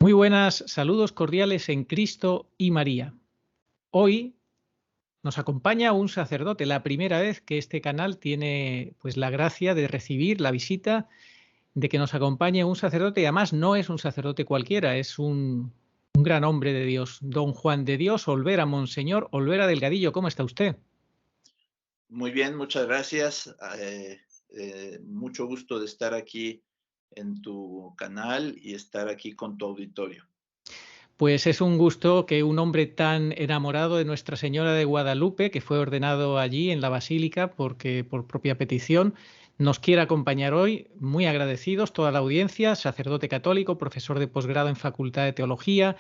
Muy buenas, saludos cordiales en Cristo y María. Hoy nos acompaña un sacerdote, la primera vez que este canal tiene pues la gracia de recibir la visita de que nos acompañe un sacerdote, y además no es un sacerdote cualquiera, es un gran hombre de Dios, don Juan de Dios Olvera, Monseñor Olvera Delgadillo. ¿Cómo está usted? Muy bien, muchas gracias. Mucho gusto de estar aquí en tu canal y estar aquí con tu auditorio. Pues es un gusto que un hombre tan enamorado de Nuestra Señora de Guadalupe, que fue ordenado allí en la Basílica porque por propia petición, nos quiera acompañar hoy. Muy agradecidos toda la audiencia, sacerdote católico, profesor de posgrado en Facultad de Teología.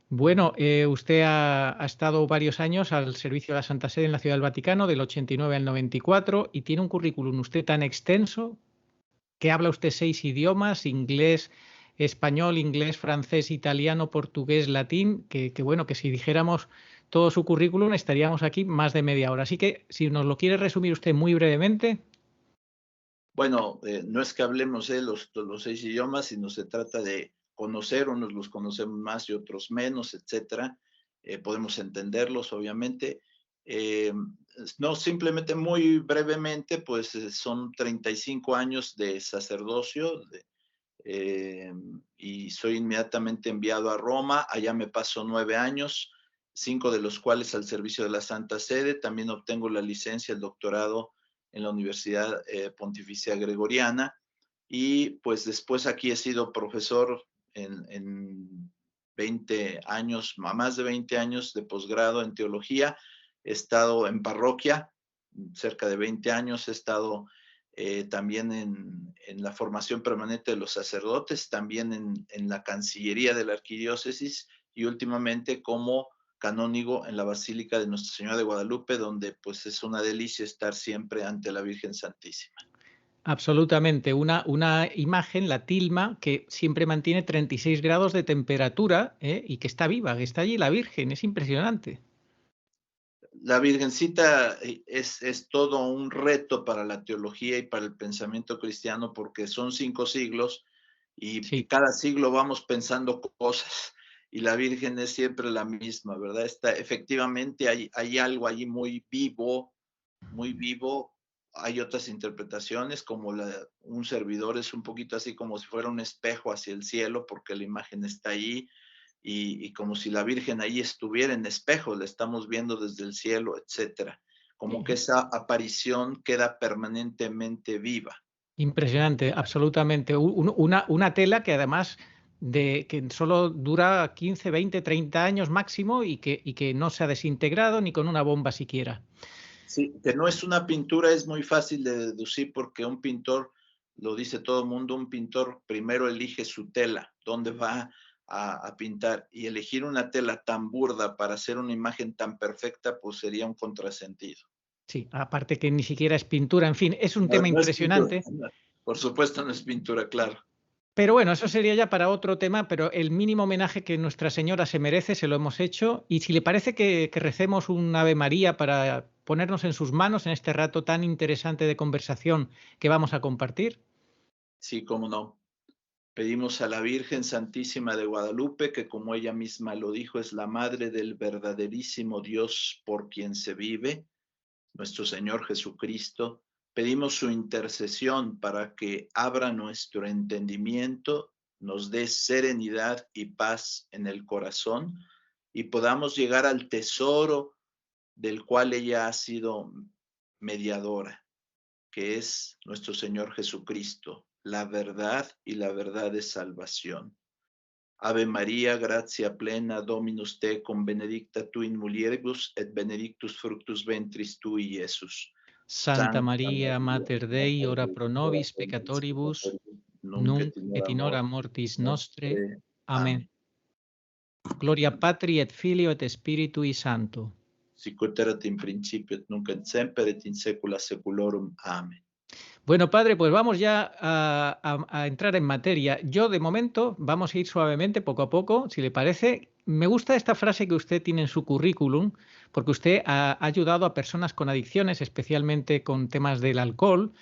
Bueno, usted ha estado varios años al servicio de la Santa Sede en la Ciudad del Vaticano, del 89 al 94, y tiene un currículum usted tan extenso que habla usted 6 idiomas: inglés, español, inglés, francés, italiano, portugués, latín, que bueno, que si dijéramos todo su currículum estaríamos aquí más de media hora. Así que si nos lo quiere resumir usted muy brevemente. Bueno, no es que hablemos de los 6 idiomas, sino se trata de conocer, unos los conocemos más y otros menos, etcétera. Podemos entenderlos, obviamente. Eh, no, simplemente muy brevemente, pues son 35 años de sacerdocio, y soy inmediatamente enviado a Roma. Allá me paso 9 años, 5 de los cuales al servicio de la Santa Sede. También obtengo la licencia, el doctorado en la Universidad Pontificia Gregoriana, y pues después aquí he sido profesor en 20 años, más de 20 años de posgrado en teología. He estado en parroquia cerca de 20 años, he estado también en la formación permanente de los sacerdotes, también en la Cancillería de la Arquidiócesis, y últimamente como canónigo en la Basílica de Nuestra Señora de Guadalupe, donde pues es una delicia estar siempre ante la Virgen Santísima. Absolutamente, una imagen, la tilma, que siempre mantiene 36 grados de temperatura, y que está viva, que está allí la Virgen, es impresionante. La Virgencita es todo un reto para la teología y para el pensamiento cristiano, porque son 5 siglos y Sí. cada siglo vamos pensando cosas, y la Virgen es siempre la misma, ¿verdad? Efectivamente hay algo allí muy vivo, muy vivo. Hay otras interpretaciones, como un servidor es un poquito así como si fuera un espejo hacia el cielo, porque la imagen está ahí, y como si la Virgen ahí estuviera en espejo, la estamos viendo desde el cielo, etcétera. Como que esa aparición queda permanentemente viva. Impresionante, absolutamente. Una tela que además de que solo dura 15, 20, 30 años máximo y que no se ha desintegrado ni con una bomba siquiera. Sí, que no es una pintura, es muy fácil de deducir, porque un pintor, lo dice todo el mundo, un pintor primero elige su tela, dónde va a pintar, y elegir una tela tan burda para hacer una imagen tan perfecta, pues sería un contrasentido. Sí, aparte que ni siquiera es pintura, en fin, es un No, tema no es pintura, impresionante. no, por supuesto no es pintura, claro. Pero bueno, eso sería ya para otro tema, pero el mínimo homenaje que Nuestra Señora se merece se lo hemos hecho. Y si le parece que recemos un Ave María para ponernos en sus manos en este rato tan interesante de conversación que vamos a compartir. Sí, cómo no. Pedimos a la Virgen Santísima de Guadalupe, que como ella misma lo dijo, es la madre del verdaderísimo Dios por quien se vive, nuestro Señor Jesucristo. Pedimos su intercesión para que abra nuestro entendimiento, nos dé serenidad y paz en el corazón, y podamos llegar al tesoro del cual ella ha sido mediadora, que es nuestro Señor Jesucristo, la verdad y la verdad de salvación. Ave María, gratia plena, Dominus tecum, benedicta tu in mulieribus, et benedictus fructus ventris tui, Iesus. Santa Santa María, María, Mater Dei, Mater ora Dei, pro ora nobis pro nobis peccatoribus, peccatoribus, nunc nunc et in et hora in hora mortis mortis nostre. nostre. Amén. Amén. Gloria Patri et Filio et Spiritui Sancto. Sicut erat in principio et nunc et semper et in saecula saeculorum. Amén. Bueno, padre, pues vamos ya a entrar en materia. Yo, de momento, vamos a ir suavemente, poco a poco, si le parece. Me gusta esta frase que usted tiene en su currículum, porque usted ha ayudado a personas con adicciones, especialmente con temas del alcohol.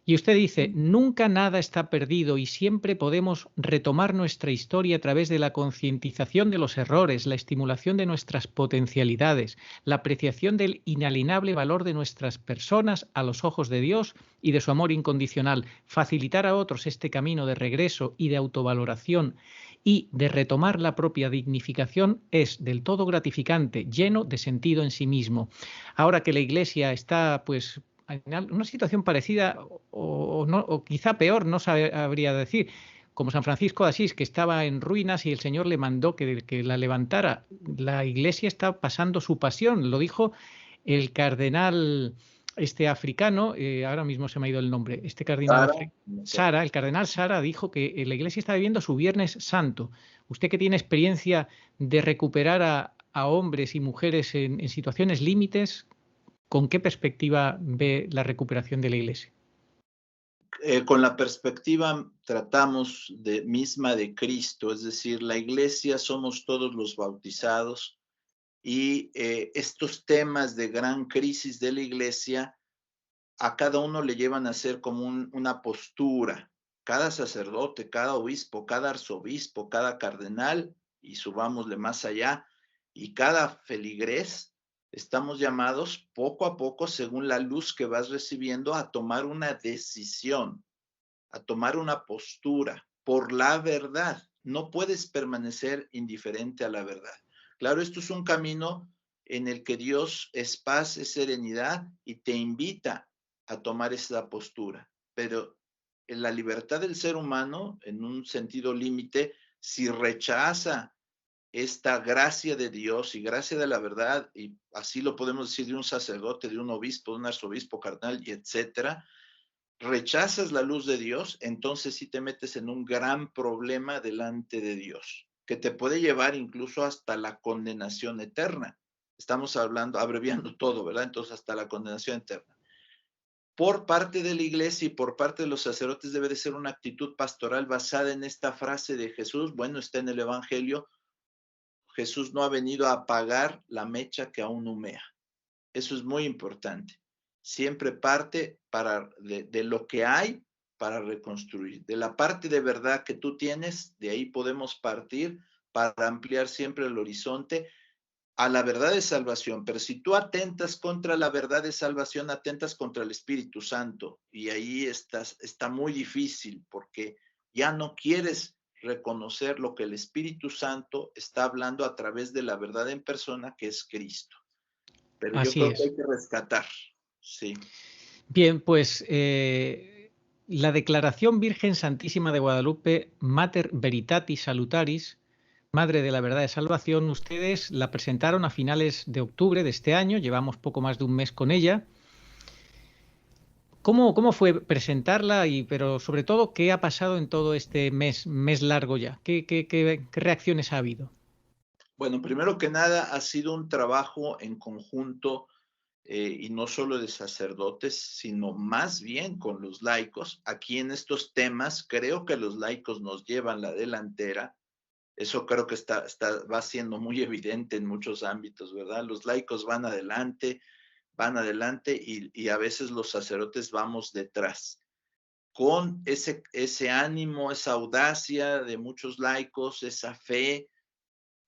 Y usted dice, nunca nada está perdido y siempre podemos retomar nuestra historia a través de la concientización de los errores, la estimulación de nuestras potencialidades, la apreciación del inalienable valor de nuestras personas a los ojos de Dios y de su amor incondicional, facilitar a otros este camino de regreso y de autovaloración y de retomar la propia dignificación es del todo gratificante, lleno de sentido en sí mismo. Ahora que la Iglesia está, pues, en una situación parecida no, o quizá peor, no sabría decir, como San Francisco de Asís, que estaba en ruinas y el Señor le mandó que la levantara. La Iglesia está pasando su pasión, lo dijo el cardenal africano, ahora mismo se me ha ido el nombre, este cardenal Sara, el cardenal Sara dijo que la Iglesia está viviendo su Viernes Santo. Usted que tiene experiencia de recuperar a hombres y mujeres en situaciones límites, ¿con qué perspectiva ve la recuperación de la Iglesia? Con la perspectiva tratamos misma de Cristo, es decir, la Iglesia somos todos los bautizados y estos temas de gran crisis de la Iglesia a cada uno le llevan a ser como una postura. Cada sacerdote, cada obispo, cada arzobispo, cada cardenal, y subámosle más allá, y cada feligrés, estamos llamados poco a poco, según la luz que vas recibiendo, a tomar una decisión, a tomar una postura por la verdad. No puedes permanecer indiferente a la verdad. Claro, esto es un camino en el que Dios es paz, es serenidad y te invita a tomar esa postura. Pero en la libertad del ser humano, en un sentido límite, si rechaza esta gracia de Dios y gracia de la verdad, y así lo podemos decir de un sacerdote, de un obispo, de un arzobispo, cardenal, y etcétera, rechazas la luz de Dios, entonces sí te metes en un gran problema delante de Dios, que te puede llevar incluso hasta la condenación eterna. Estamos hablando, abreviando todo, ¿verdad? Entonces hasta la condenación eterna. Por parte de la iglesia y por parte de los sacerdotes debe de ser una actitud pastoral basada en esta frase de Jesús. Bueno, está en el Evangelio. Jesús no ha venido a apagar la mecha que aún humea. Eso es muy importante. Siempre parte de lo que hay para reconstruir. De la parte de verdad que tú tienes, de ahí podemos partir para ampliar siempre el horizonte a la verdad de salvación. Pero si tú atentas contra la verdad de salvación, atentas contra el Espíritu Santo. Y ahí está muy difícil porque ya no quieres reconocer lo que el Espíritu Santo está hablando a través de la verdad en persona, que es Cristo. Pero yo Así creo que es. hay que rescatar, sí. Bien, pues la Declaración Virgen Santísima de Guadalupe, Mater Veritatis Salutaris, Madre de la Verdad de Salvación, ustedes la presentaron a finales de octubre de este año, llevamos poco más de un mes con ella. ¿Cómo fue presentarla? Pero sobre todo, ¿qué ha pasado en todo este mes largo ya? ¿Qué reacciones ha habido? Bueno, primero que nada, ha sido un trabajo en conjunto y no solo de sacerdotes, sino más bien con los laicos. Aquí en estos temas, creo que los laicos nos llevan la delantera. Eso creo que va siendo muy evidente en muchos ámbitos, ¿verdad? Los laicos van adelante y a veces los sacerdotes vamos detrás. Con ese ánimo, esa audacia de muchos laicos, esa fe,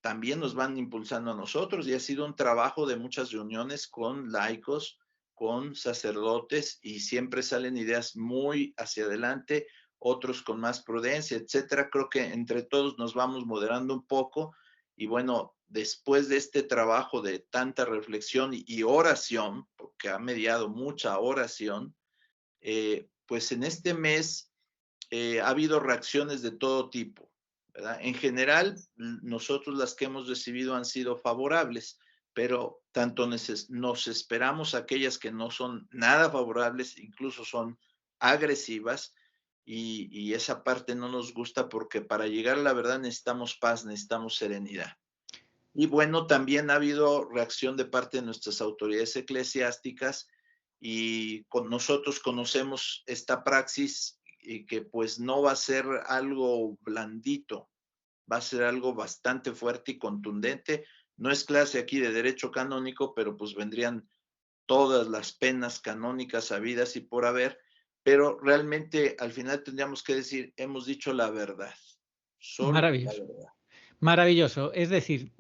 también nos van impulsando a nosotros y ha sido un trabajo de muchas reuniones con laicos, con sacerdotes y siempre salen ideas muy hacia adelante, otros con más prudencia, etcétera. Creo que entre todos nos vamos moderando un poco y bueno, después de este trabajo de tanta reflexión y oración, porque ha mediado mucha oración, pues en este mes ha habido reacciones de todo tipo, ¿verdad? En general, nosotros las que hemos recibido han sido favorables, pero tanto nos esperamos aquellas que no son nada favorables, incluso son agresivas, y esa parte no nos gusta porque para llegar a la verdad necesitamos paz, necesitamos serenidad. Y bueno, también ha habido reacción de parte de nuestras autoridades eclesiásticas y nosotros conocemos esta praxis y que pues no va a ser algo blandito, va a ser algo bastante fuerte y contundente. No es clase aquí de derecho canónico, pero pues vendrían todas las penas canónicas habidas y por haber, pero realmente al final tendríamos que decir, hemos dicho la verdad, solo la Maravilloso, verdad. maravilloso. Es decir,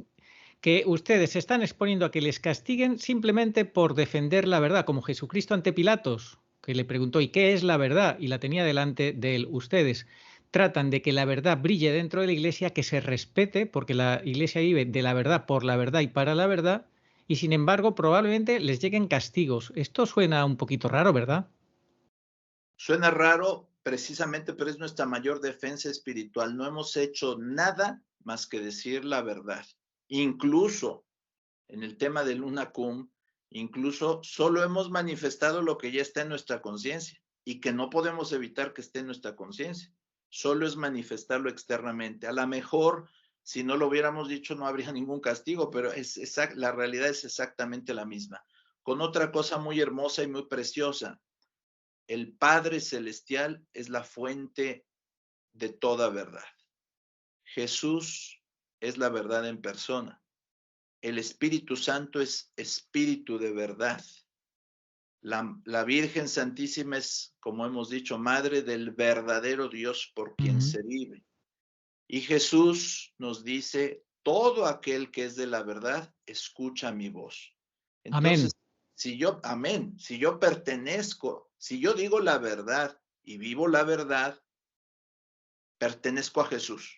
que ustedes se están exponiendo a que les castiguen simplemente por defender la verdad, como Jesucristo ante Pilatos, que le preguntó, ¿y qué es la verdad? Y la tenía delante de él. Ustedes tratan de que la verdad brille dentro de la Iglesia, que se respete, porque la Iglesia vive de la verdad, por la verdad y para la verdad, y sin embargo probablemente les lleguen castigos. Esto suena un poquito raro, ¿verdad? Suena raro precisamente, pero es nuestra mayor defensa espiritual. No hemos hecho nada más que decir la verdad. Incluso en el tema del Lunacum, incluso solo hemos manifestado lo que ya está en nuestra conciencia y que no podemos evitar que esté en nuestra conciencia. Solo es manifestarlo externamente. A lo mejor, si no lo hubiéramos dicho, no habría ningún castigo, pero la realidad es exactamente la misma. Con otra cosa muy hermosa y muy preciosa, el Padre Celestial es la fuente de toda verdad. Jesús es la verdad en persona. El Espíritu Santo es espíritu de verdad. La Virgen Santísima es, como hemos dicho, madre del verdadero Dios por quien Ujú. se vive. Y Jesús nos dice, todo aquel que es de la verdad, escucha mi voz. Amén. Entonces, amén, si yo pertenezco, si yo digo la verdad y vivo la verdad, pertenezco a Jesús.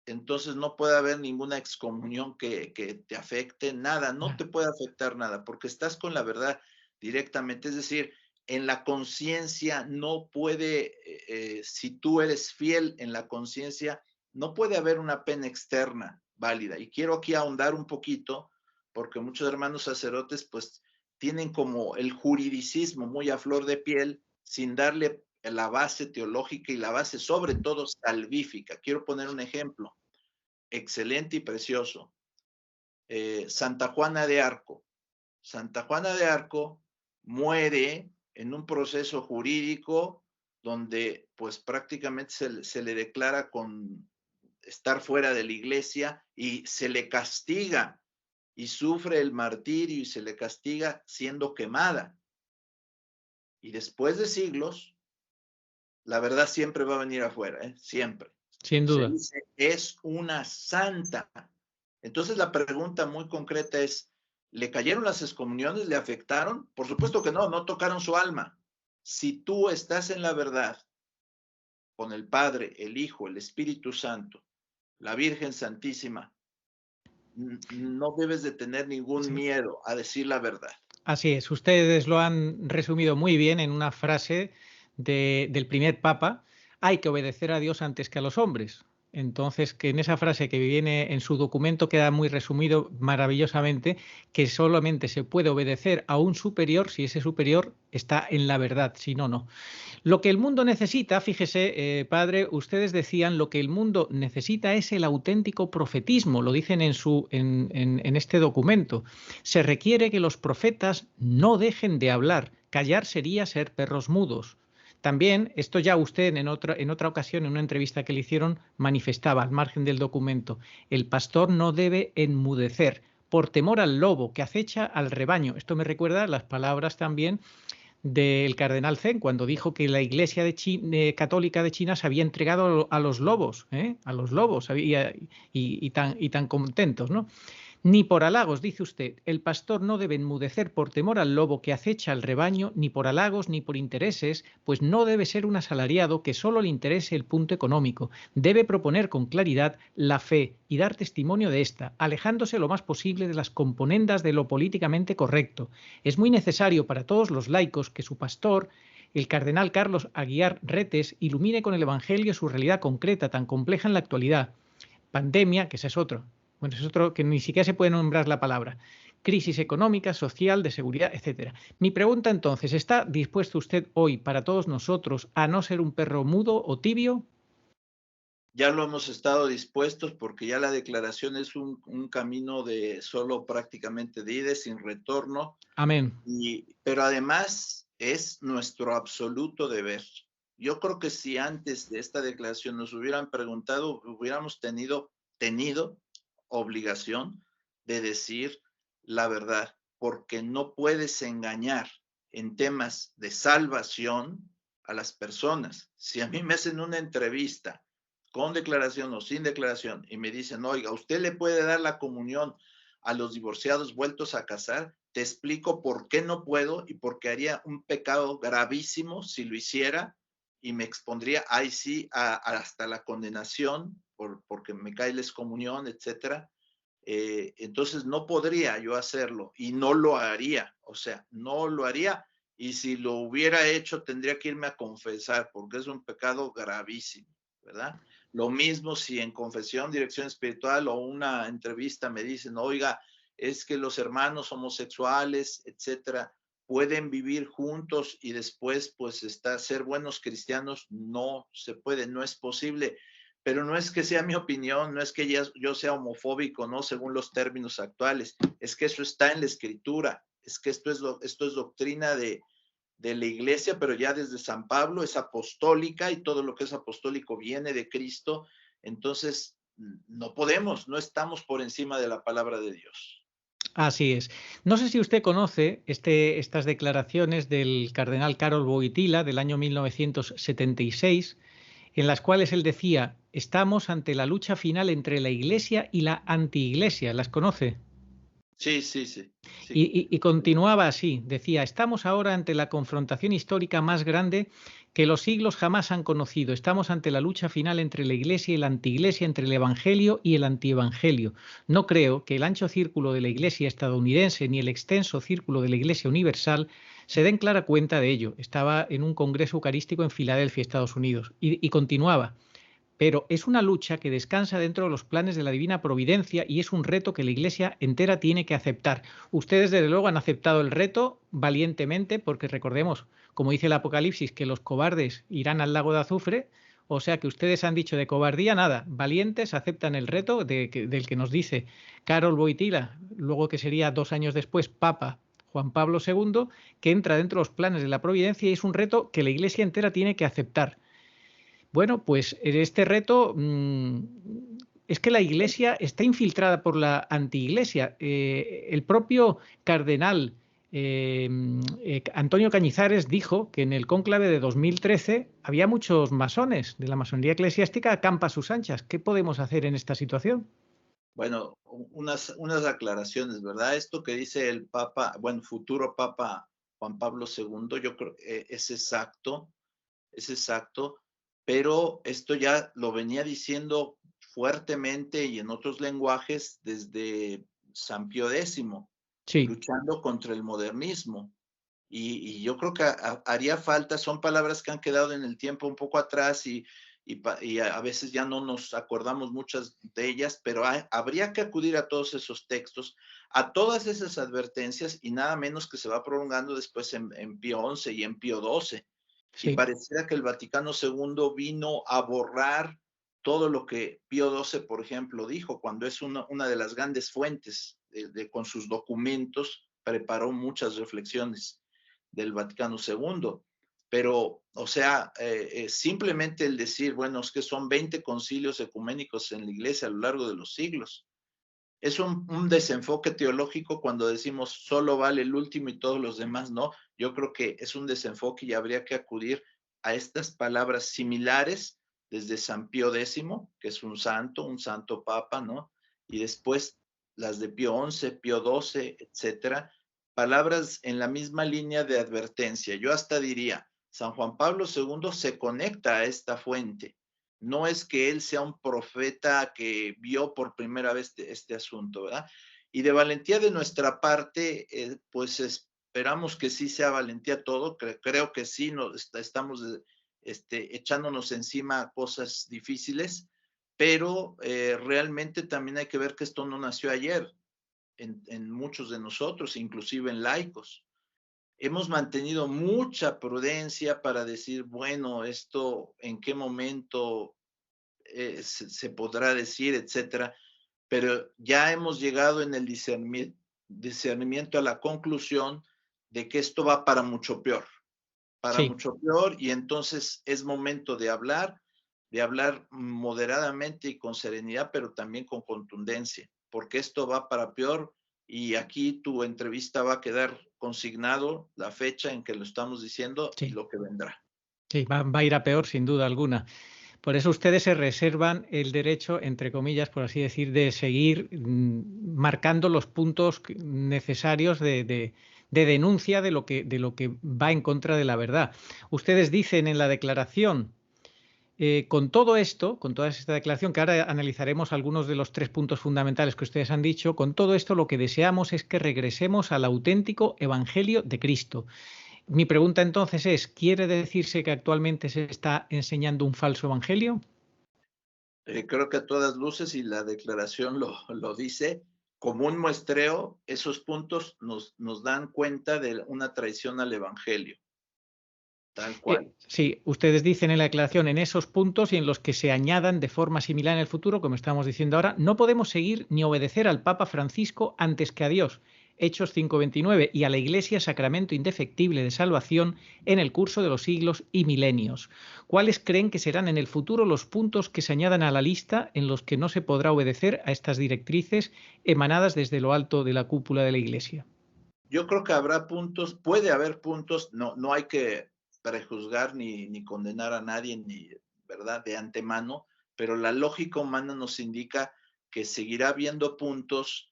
Entonces no puede haber ninguna excomunión que te afecte, nada, no Ah, te puede afectar nada, porque estás con la verdad directamente. Es decir, en la conciencia no puede, si tú eres fiel en la conciencia, no puede haber una pena externa válida. Y quiero aquí ahondar un poquito, porque muchos hermanos sacerdotes pues tienen como el juridicismo muy a flor de piel, sin darle la base teológica y la base sobre todo salvífica. Quiero poner un ejemplo excelente y precioso. Santa Juana de Arco. Santa Juana de Arco muere en un proceso jurídico donde pues prácticamente se le declara con estar fuera de la iglesia y se le castiga y sufre el martirio y se le castiga siendo quemada. Y después de siglos, la verdad siempre va a venir afuera, ¿eh? Siempre. sin Se duda. dice, es una santa. Entonces la pregunta muy concreta es, ¿le cayeron las excomuniones? ¿Le afectaron? Por supuesto que no, no tocaron su alma. Si tú estás en la verdad con el Padre, el Hijo, el Espíritu Santo, la Virgen Santísima, no debes de tener ningún Sí. miedo a decir la verdad. Así es, ustedes lo han resumido muy bien en una frase del primer papa: hay que obedecer a Dios antes que a los hombres. Entonces, que en esa frase que viene en su documento queda muy resumido maravillosamente, que solamente se puede obedecer a un superior si ese superior está en la verdad, si no, no. Lo que el mundo necesita, fíjese, padre, ustedes decían, lo que el mundo necesita es el auténtico profetismo, lo dicen en este documento. Se requiere que los profetas no dejen de hablar, callar sería ser perros mudos. También, esto ya usted en otra ocasión, en una entrevista que le hicieron, manifestaba al margen del documento, el pastor no debe enmudecer por temor al lobo que acecha al rebaño. Esto me recuerda las palabras también del cardenal Zen cuando dijo que la Iglesia católica de China se había entregado a los lobos, ¿eh? A los lobos, y tan contentos, ¿no? Ni por halagos, dice usted, el pastor no debe enmudecer por temor al lobo que acecha al rebaño, ni por halagos ni por intereses, pues no debe ser un asalariado que solo le interese el punto económico. Debe proponer con claridad la fe y dar testimonio de esta, alejándose lo más posible de las componendas de lo políticamente correcto. Es muy necesario para todos los laicos que su pastor, el cardenal Carlos Aguiar Retes, ilumine con el Evangelio su realidad concreta, tan compleja en la actualidad. Pandemia, que ese es otro. Bueno, es otro que ni siquiera se puede nombrar la palabra. Crisis económica, social, de seguridad, etcétera. Mi pregunta entonces, ¿está dispuesto usted hoy para todos nosotros a no ser un perro mudo o tibio? Ya lo hemos estado dispuestos porque ya la declaración es un camino de solo prácticamente de ida sin retorno. Amén. Pero además es nuestro absoluto deber. Yo creo que si antes de esta declaración nos hubieran preguntado, hubiéramos tenido obligación de decir la verdad, porque no puedes engañar en temas de salvación a las personas. Si a mí me hacen una entrevista con declaración o sin declaración y me dicen, oiga, ¿usted le puede dar la comunión a los divorciados vueltos a casar? Te explico por qué no puedo y por qué haría un pecado gravísimo si lo hiciera y me expondría ahí sí hasta la condenación porque me cae la excomunión, etcétera. Entonces no podría yo hacerlo y no lo haría, o sea, no lo haría, y si lo hubiera hecho tendría que irme a confesar porque es un pecado gravísimo, ¿verdad? Lo mismo si en confesión, dirección espiritual o una entrevista me dicen, oiga, es que los hermanos homosexuales, etcétera, pueden vivir juntos y después pues ser buenos cristianos, no se puede, no es posible. Pero no es que sea mi opinión, no es que yo sea homofóbico, ¿no? Según los términos actuales, es que eso está en la escritura, es que esto es doctrina de la iglesia, pero ya desde San Pablo es apostólica y todo lo que es apostólico viene de Cristo, entonces no podemos, no estamos por encima de la palabra de Dios. Así es. No sé si usted conoce estas declaraciones del cardenal Karol Wojtyla del año 1976, en las cuales él decía, estamos ante la lucha final entre la Iglesia y la antiiglesia. ¿Las conoce? Sí, sí, sí, Y, sí. y continuaba así, decía, estamos ahora ante la confrontación histórica más grande que los siglos jamás han conocido. Estamos ante la lucha final entre la Iglesia y la antiiglesia, entre el Evangelio y el antievangelio. No creo que el ancho círculo de la Iglesia estadounidense ni el extenso círculo de la Iglesia universal se den clara cuenta de ello. Estaba en un congreso eucarístico en Filadelfia, Estados Unidos, y continuaba. Pero es una lucha que descansa dentro de los planes de la divina providencia y es un reto que la Iglesia entera tiene que aceptar. Ustedes, desde luego, han aceptado el reto valientemente, porque recordemos, como dice el Apocalipsis, que los cobardes irán al lago de azufre. O sea que ustedes han dicho de cobardía nada, valientes aceptan el reto del que nos dice Karol Wojtyla, luego que sería 2 años después Papa Juan Pablo II, que entra dentro de los planes de la providencia y es un reto que la Iglesia entera tiene que aceptar. Bueno, pues este reto es que la Iglesia está infiltrada por la antiiglesia. El propio cardenal Antonio Cañizares dijo que en el cónclave de 2013 había muchos masones de la masonería eclesiástica a campa a sus anchas. ¿Qué podemos hacer en esta situación? Bueno, unas aclaraciones, ¿verdad? Esto que dice el Papa, bueno, futuro Papa Juan Pablo II, yo creo es exacto, pero esto ya lo venía diciendo fuertemente y en otros lenguajes desde San Pío X, Sí, luchando contra el modernismo. Y yo creo que haría falta, son palabras que han quedado en el tiempo un poco atrás y a veces ya no nos acordamos muchas de ellas, pero habría que acudir a todos esos textos, a todas esas advertencias y nada menos que se va prolongando después en Pío XI y en Pío XII. Y sí. pareciera que el Vaticano II vino a borrar todo lo que Pío XII, por ejemplo, dijo, cuando es una de las grandes fuentes con sus documentos, preparó muchas reflexiones del Vaticano II. Pero, o sea, simplemente el decir, bueno, es que son 20 concilios ecuménicos en la iglesia a lo largo de los siglos. Es un desenfoque teológico cuando decimos solo vale el último y todos los demás no. Yo creo que es un desenfoque y habría que acudir a estas palabras similares desde San Pío X, que es un santo papa, ¿no? Y después las de Pío XI, Pío XII, etcétera, palabras en la misma línea de advertencia. Yo hasta diría, San Juan Pablo II se conecta a esta fuente. No es que él sea un profeta que vio por primera vez este asunto, ¿verdad? Y de valentía de nuestra parte, pues esperamos que sí sea valentía todo. Creo que sí, estamos echándonos encima cosas difíciles, pero realmente también hay que ver que esto no nació ayer en muchos de nosotros, inclusive en laicos. Hemos mantenido mucha prudencia para decir, bueno, esto en qué momento se podrá decir, etcétera, pero ya hemos llegado en el discernimiento a la conclusión de que esto va para Sí. mucho peor, y entonces es momento de hablar moderadamente y con serenidad, pero también con contundencia, porque esto va para peor y aquí tu entrevista va a quedar consignado la fecha en que lo estamos diciendo y Sí, lo que vendrá. sí, va a ir a peor sin duda alguna. Por eso ustedes se reservan el derecho, entre comillas, por así decir, de seguir marcando los puntos necesarios de denuncia de lo que va en contra de la verdad. Ustedes dicen en la declaración, con todo esto, con toda esta declaración, que ahora analizaremos algunos de los 3 puntos fundamentales que ustedes han dicho, con todo esto lo que deseamos es que regresemos al auténtico Evangelio de Cristo. Mi pregunta entonces es, ¿quiere decirse que actualmente se está enseñando un falso evangelio? Creo que a todas luces, y la declaración lo dice, como un muestreo, esos puntos nos dan cuenta de una traición al Evangelio, tal cual. Sí, ustedes dicen en la declaración en esos puntos y en los que se añadan de forma similar en el futuro, como estamos diciendo ahora, no podemos seguir ni obedecer al Papa Francisco antes que a Dios. Hechos 5:29 y a la Iglesia sacramento indefectible de salvación en el curso de los siglos y milenios. ¿Cuáles creen que serán en el futuro los puntos que se añadan a la lista en los que no se podrá obedecer a estas directrices emanadas desde lo alto de la cúpula de la Iglesia? Yo creo que habrá puntos, puede haber puntos, no hay que prejuzgar ni condenar a nadie, ni, ¿verdad?, de antemano, pero la lógica humana nos indica que seguirá habiendo puntos,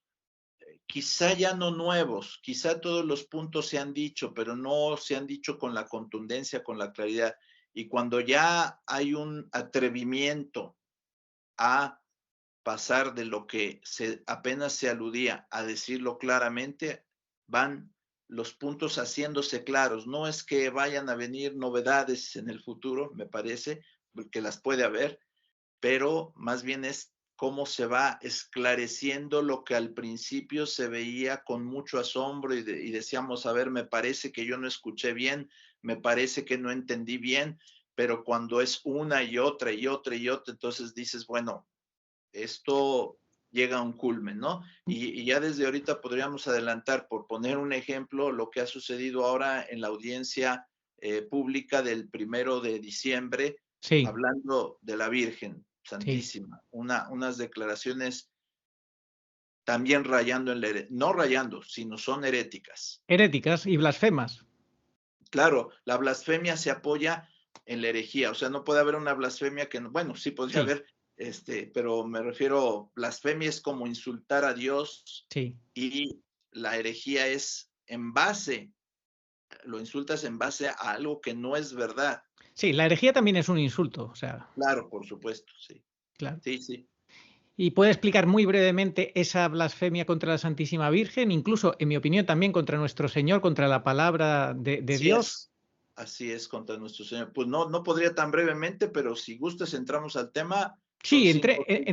quizá ya no nuevos, quizá todos los puntos se han dicho, pero no se han dicho con la contundencia, con la claridad. Y cuando ya hay un atrevimiento a pasar de lo que apenas se aludía a decirlo claramente, van los puntos haciéndose claros. No es que vayan a venir novedades en el futuro, me parece, porque las puede haber, pero más bien es cómo se va esclareciendo lo que al principio se veía con mucho asombro y decíamos, a ver, me parece que yo no escuché bien, me parece que no entendí bien, pero cuando es una y otra y otra y otra, entonces dices, bueno, esto llega a un culmen, ¿no? Y ya desde ahorita podríamos adelantar, por poner un ejemplo, lo que ha sucedido ahora en la audiencia pública del 1 de diciembre, Sí, hablando de la Virgen sí. Santísima, unas declaraciones también rayando en no rayando, sino son heréticas. Heréticas y blasfemas. Claro, la blasfemia se apoya en la herejía, o sea, no puede haber una blasfemia que, bueno, sí podría Sí, haber, pero me refiero, blasfemia es como insultar a Dios sí. y la herejía es en base, lo insultas en base a algo que no es verdad. Sí, la herejía también es un insulto, o sea, Claro, por supuesto, sí. claro. Sí, sí. ¿Y puede explicar muy brevemente esa blasfemia contra la Santísima Virgen, incluso, en mi opinión, también contra nuestro Señor, contra la palabra de Así Dios? es. Así es contra nuestro Señor. Pues no podría tan brevemente, pero si gustas entramos al tema, son Sí, 5 o 6 minutos.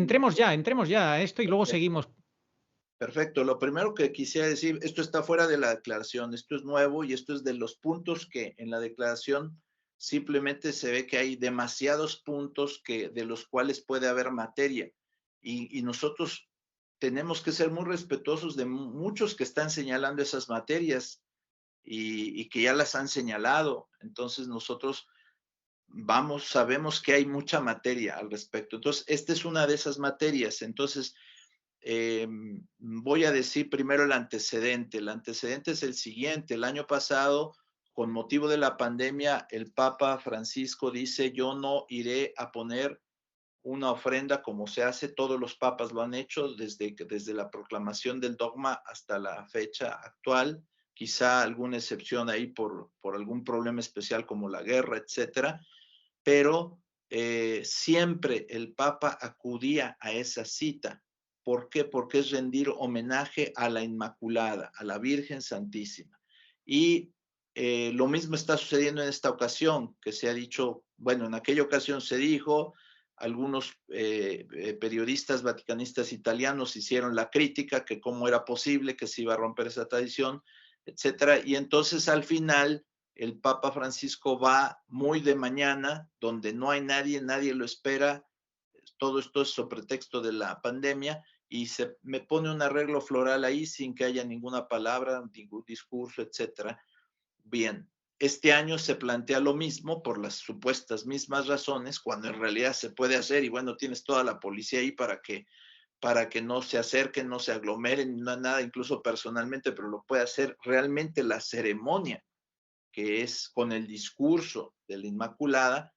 entremos ya a esto y luego seguimos. Perfecto. Lo primero que quisiera decir, esto está fuera de la declaración, esto es nuevo y esto es de los puntos que en la declaración simplemente se ve que hay demasiados puntos de los cuales puede haber materia y nosotros tenemos que ser muy respetuosos de muchos que están señalando esas materias y que ya las han señalado. Entonces nosotros sabemos que hay mucha materia al respecto. Entonces, esta es una de esas materias. Entonces, voy a decir primero el antecedente. El antecedente es el siguiente. El año pasado, con motivo de la pandemia, el Papa Francisco dice, yo no iré a poner una ofrenda como se hace, todos los papas lo han hecho desde la proclamación del dogma hasta la fecha actual, quizá alguna excepción ahí por algún problema especial como la guerra, etcétera, pero siempre el Papa acudía a esa cita. ¿Por qué? Porque es rendir homenaje a la Inmaculada, a la Virgen Santísima. Y lo mismo está sucediendo en esta ocasión, que se ha dicho, bueno, en aquella ocasión se dijo, algunos periodistas vaticanistas italianos hicieron la crítica, que cómo era posible que se iba a romper esa tradición, etcétera. Y entonces al final el Papa Francisco va muy de mañana, donde no hay nadie, nadie lo espera, todo esto es sobre pretexto de la pandemia, y me pone un arreglo floral ahí sin que haya ninguna palabra, ningún discurso, etcétera. Bien, este año se plantea lo mismo por las supuestas mismas razones, cuando en realidad se puede hacer, y bueno, tienes toda la policía ahí para que no se acerquen, no se aglomeren, no nada, incluso personalmente, pero lo puede hacer realmente la ceremonia, que es con el discurso de la Inmaculada,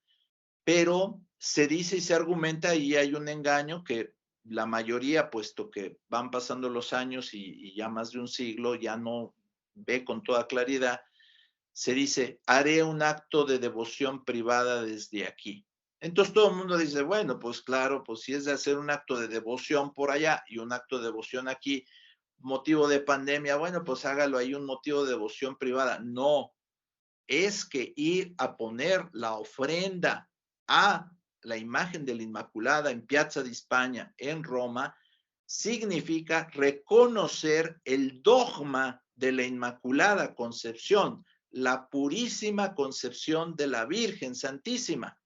pero se dice y se argumenta y hay un engaño que la mayoría, puesto que van pasando los años y ya más de un siglo, ya no ve con toda claridad, se dice, haré un acto de devoción privada desde aquí. Entonces todo el mundo dice, bueno, pues claro, pues si es de hacer un acto de devoción por allá y un acto de devoción aquí, motivo de pandemia, bueno, pues hágalo ahí un motivo de devoción privada. No, es que ir a poner la ofrenda a la imagen de la Inmaculada en Piazza di Spagna, en Roma, significa reconocer el dogma de la Inmaculada Concepción, la purísima concepción de la Virgen Santísima.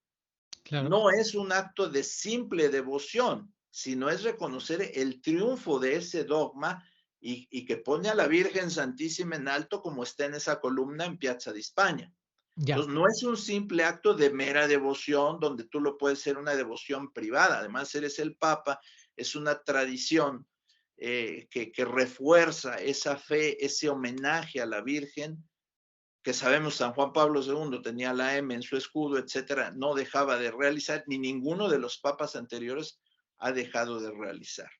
Claro. No es un acto de simple devoción, sino es reconocer el triunfo de ese dogma y que pone a la Virgen Santísima en alto como está en esa columna en Piazza di Spagna. Ya. Entonces, no es un simple acto de mera devoción donde tú lo puedes ser una devoción privada. Además, eres el Papa, es una tradición que refuerza esa fe, ese homenaje a la Virgen, que sabemos San Juan Pablo II tenía la M en su escudo, etcétera, no dejaba de realizar, ni ninguno de los papas anteriores ha dejado de realizar.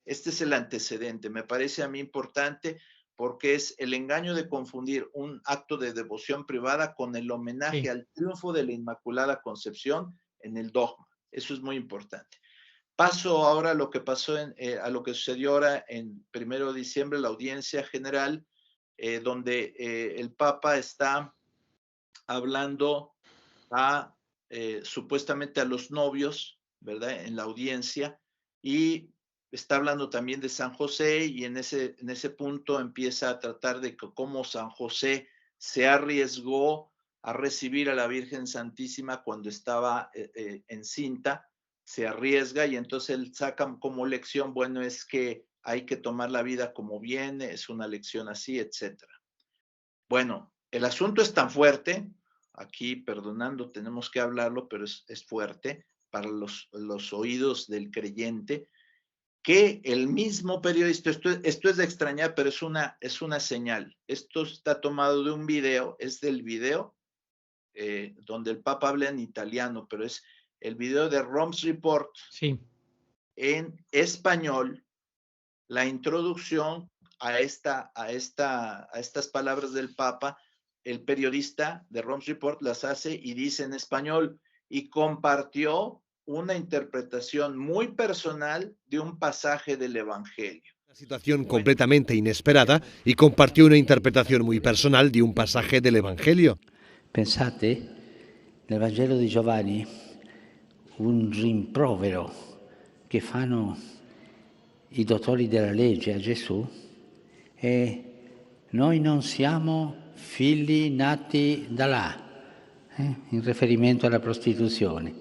Este es el antecedente, me parece a mí importante porque es el engaño de confundir un acto de devoción privada con el homenaje Sí. al triunfo de la Inmaculada Concepción en el dogma. Eso es muy importante. Paso ahora a lo que pasó a lo que sucedió ahora en 1 de diciembre, la audiencia general, donde el Papa está hablando a supuestamente a los novios, ¿verdad? En la audiencia, y está hablando también de San José, y en ese punto empieza a tratar de cómo San José se arriesgó a recibir a la Virgen Santísima cuando estaba encinta, se arriesga, y entonces él saca como lección, bueno, es que hay que tomar la vida como viene, es una lección así, etcétera. Bueno, el asunto es tan fuerte, aquí perdonando tenemos que hablarlo, pero es fuerte para los oídos del creyente, que el mismo periodista, esto es de extrañar, pero es una señal. Esto está tomado de un video, es del video donde el Papa habla en italiano, pero es el video de Roms Report Sí. en español, la introducción a estas palabras del Papa, el periodista de Roms Report las hace y dice en español, y compartió una interpretación muy personal de un pasaje del Evangelio. Una situación completamente inesperada y compartió una interpretación muy personal de un pasaje del Evangelio. Pensate, nel Vangelo di Giovanni, un rimprovero che fanno i dottori della legge a Gesù è: noi non siamo figli nati da là, in riferimento alla prostituzione,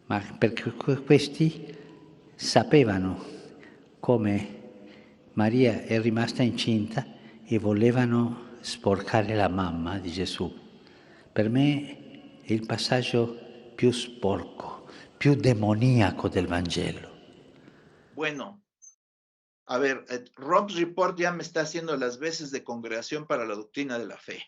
ma perché questi sapevano come Maria è rimasta incinta e volevano sporcare la mamma di Gesù. Per me è il passaggio più sporco, più demoniaco del Vangelo. Bueno, a ver, Roms Report ya me está haciendo las veces de Congregación para la Doctrina de la Fe,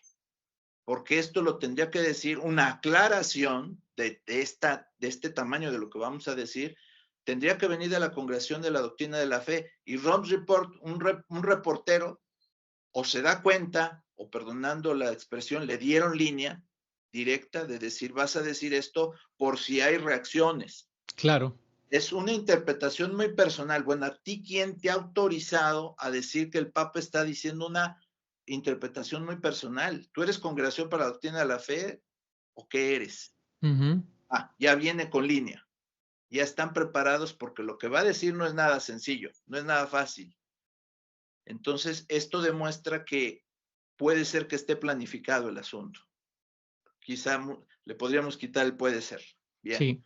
porque esto lo tendría que decir una aclaración de este tamaño de lo que vamos a decir, tendría que venir de la Congregación de la Doctrina de la Fe, y Roms Report, un reportero, o se da cuenta, o perdonando la expresión, le dieron línea directa de decir, vas a decir esto por si hay reacciones. Claro. Es una interpretación muy personal. Bueno, ¿a ti quién te ha autorizado a decir que el Papa está diciendo una interpretación muy personal? ¿Tú eres Congregación para la Doctrina de la Fe o qué eres? Ya viene con línea. Ya están preparados porque lo que va a decir no es nada sencillo, no es nada fácil. Entonces, esto demuestra que puede ser que esté planificado el asunto. Quizá le podríamos quitar el puede ser. Bien. Sí.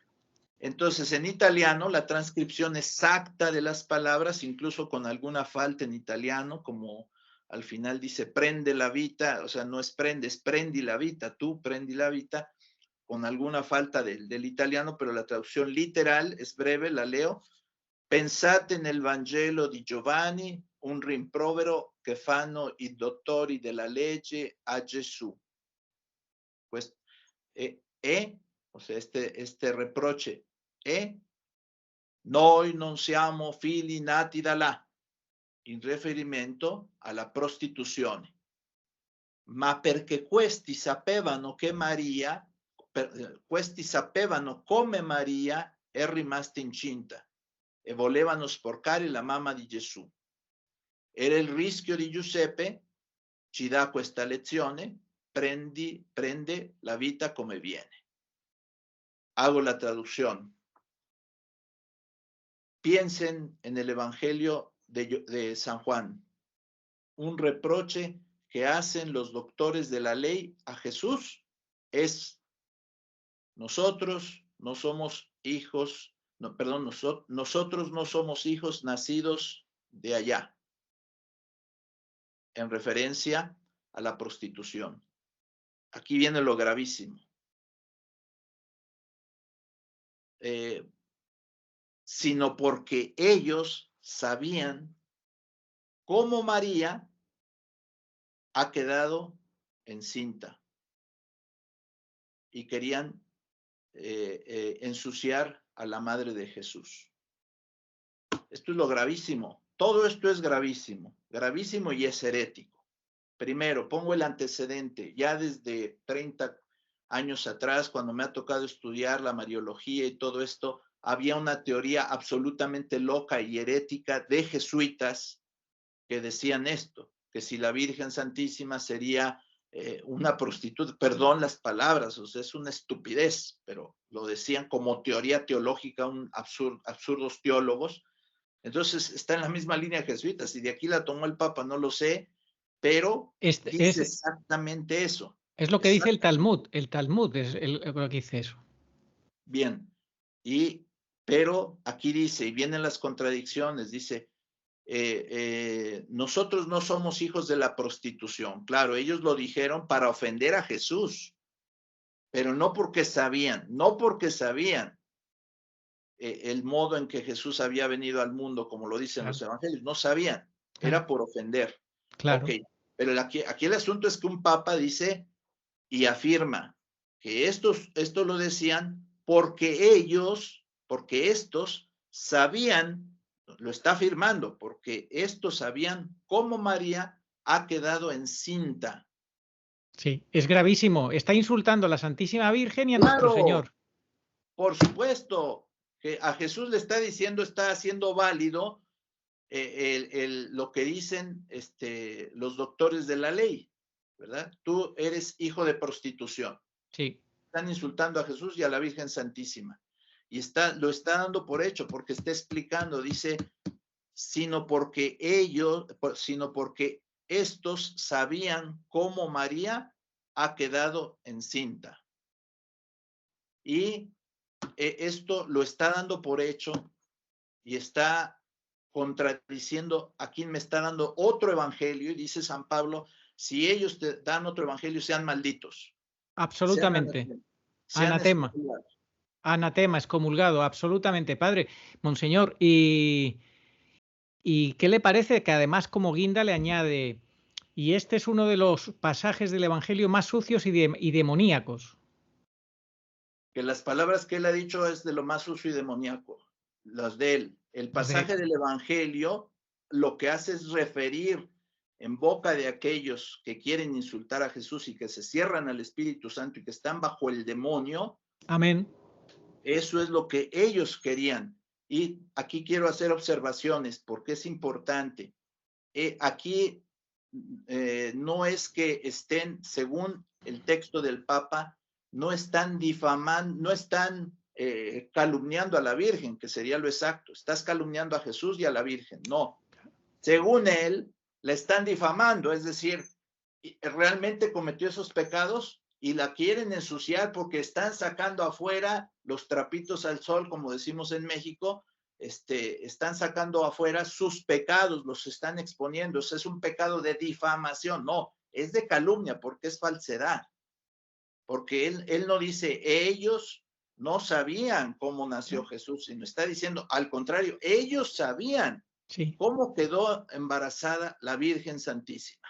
Entonces, en italiano, la transcripción exacta de las palabras, incluso con alguna falta en italiano, como al final dice prende la vita, o sea, no es prende, es prendi la vita, tú prendi la vita, con alguna falta del italiano, pero la traducción literal es breve, la leo. Pensate nel Vangelo di Giovanni un rimprovero che fanno i dottori della legge a Gesù. Questo o sea, este reproche noi non siamo figli nati da là, in riferimento alla prostituzione. Ma perché questi sapevano che Maria, questi sapevano come Maria è rimasta incinta e volevano sporcare la mamma di Gesù. Era il rischio di Giuseppe, ci dà questa lezione, prende la vita come viene. Hago la traducción. Piensen en el Evangelio de San Juan, un reproche que hacen los doctores de la ley a Jesús es: nosotros no somos hijos, no, perdón, nosotros no somos hijos nacidos de allá, en referencia a la prostitución. Aquí viene lo gravísimo. Sino porque ellos sabían cómo María ha quedado encinta y querían ensuciar a la madre de Jesús. Esto es lo gravísimo. Todo esto es gravísimo, gravísimo y es herético. Primero, pongo el antecedente. Ya desde 30 años atrás, cuando me ha tocado estudiar la Mariología y todo esto, había una teoría absolutamente loca y herética de jesuitas que decían esto, que si la Virgen Santísima sería una prostituta, perdón las palabras, o sea, es una estupidez, pero lo decían como teoría teológica, absurdos teólogos. Entonces está en la misma línea jesuita. Si de aquí la tomó el Papa, no lo sé, pero dice exactamente eso. Es lo que dice el Talmud es lo que dice eso. Bien, pero aquí dice, y vienen las contradicciones, dice, nosotros no somos hijos de la prostitución. Claro, ellos lo dijeron para ofender a Jesús, pero no porque sabían el modo en que Jesús había venido al mundo, como lo dicen los evangelios, no sabían, era por ofender. Claro. Okay. Pero aquí el asunto es que un papa dice y afirma que esto lo decían porque estos sabían, lo está afirmando, porque estos sabían cómo María ha quedado encinta. Sí, es gravísimo. Está insultando a la Santísima Virgen y a nuestro Señor. Por supuesto que a Jesús le está diciendo, está haciendo válido lo que dicen los doctores de la ley, ¿verdad? Tú eres hijo de prostitución. Sí. Están insultando a Jesús y a la Virgen Santísima. Y lo está dando por hecho, porque está explicando, dice, sino porque estos sabían cómo María ha quedado encinta. Y esto lo está dando por hecho y está contradiciendo a quien me está dando otro evangelio, y dice San Pablo, si ellos te dan otro evangelio, sean malditos. Absolutamente. Anatema. Anatema, excomulgado, absolutamente, padre. Monseñor, ¿y qué le parece que además como guinda le añade, y este es uno de los pasajes del evangelio más sucios y demoníacos? Que las palabras que él ha dicho es de lo más sucio y demoníaco, las de él. El pasaje del evangelio lo que hace es referir en boca de aquellos que quieren insultar a Jesús y que se cierran al Espíritu Santo y que están bajo el demonio. Amén. Eso es lo que ellos querían. Y aquí quiero hacer observaciones porque es importante. Aquí no es que estén, según el texto del Papa, no están difamando, no están calumniando a la Virgen, que sería lo exacto. Estás calumniando a Jesús y a la Virgen. No. Según él, la están difamando, es decir, realmente cometió esos pecados y la quieren ensuciar porque están sacando afuera los trapitos al sol, como decimos en México, están sacando afuera sus pecados, los están exponiendo. Eso es un pecado de difamación, no, es de calumnia porque es falsedad. Porque él no dice, ellos no sabían cómo nació Jesús, sino está diciendo, al contrario, ellos sabían cómo quedó embarazada la Virgen Santísima.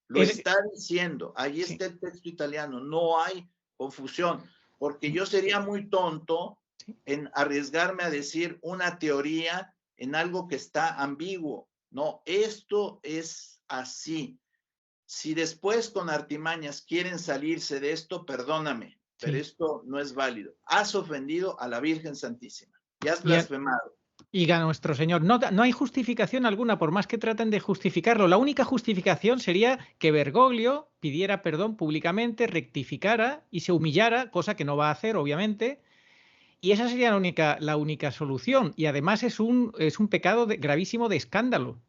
Lo está diciendo, ahí está el texto italiano, no hay confusión, porque yo sería muy tonto en arriesgarme a decir una teoría en algo que está ambiguo. No, esto es así. Si después con artimañas quieren salirse de esto, perdóname, pero esto no es válido. Has ofendido a la Virgen Santísima y has blasfemado. Y a nuestro Señor. No hay justificación alguna, por más que traten de justificarlo. La única justificación sería que Bergoglio pidiera perdón públicamente, rectificara y se humillara, cosa que no va a hacer, obviamente. Y esa sería la única solución. Y además es un pecado gravísimo de escándalo.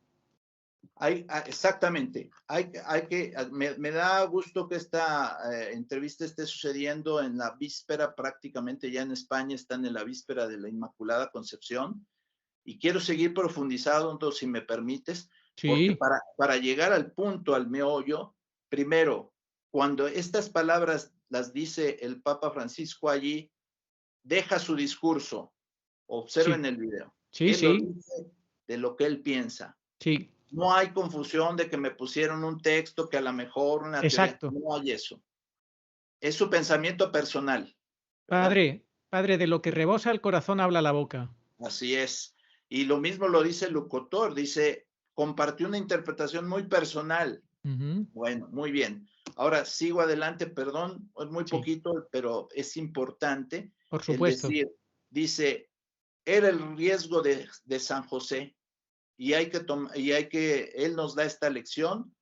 Exactamente. Me da gusto que esta entrevista esté sucediendo en la víspera, prácticamente ya en España están en la víspera de la Inmaculada Concepción. Y quiero seguir profundizando, si me permites, porque para llegar al punto, al meollo, primero, cuando estas palabras las dice el Papa Francisco allí, deja su discurso, observen el video. Él lo dice de lo que él piensa. No hay confusión de que me pusieron un texto que a lo mejor una teoría, no hay eso. Es su pensamiento personal. ¿Verdad? Padre, de lo que rebosa el corazón habla la boca. Así es. Y lo mismo lo dice Lucotor, dice, compartió una interpretación muy personal. Bueno, muy bien. Ahora sigo adelante, perdón, es muy poquito, pero es importante. Por supuesto. Dice, era el riesgo de San José y él nos da esta lección,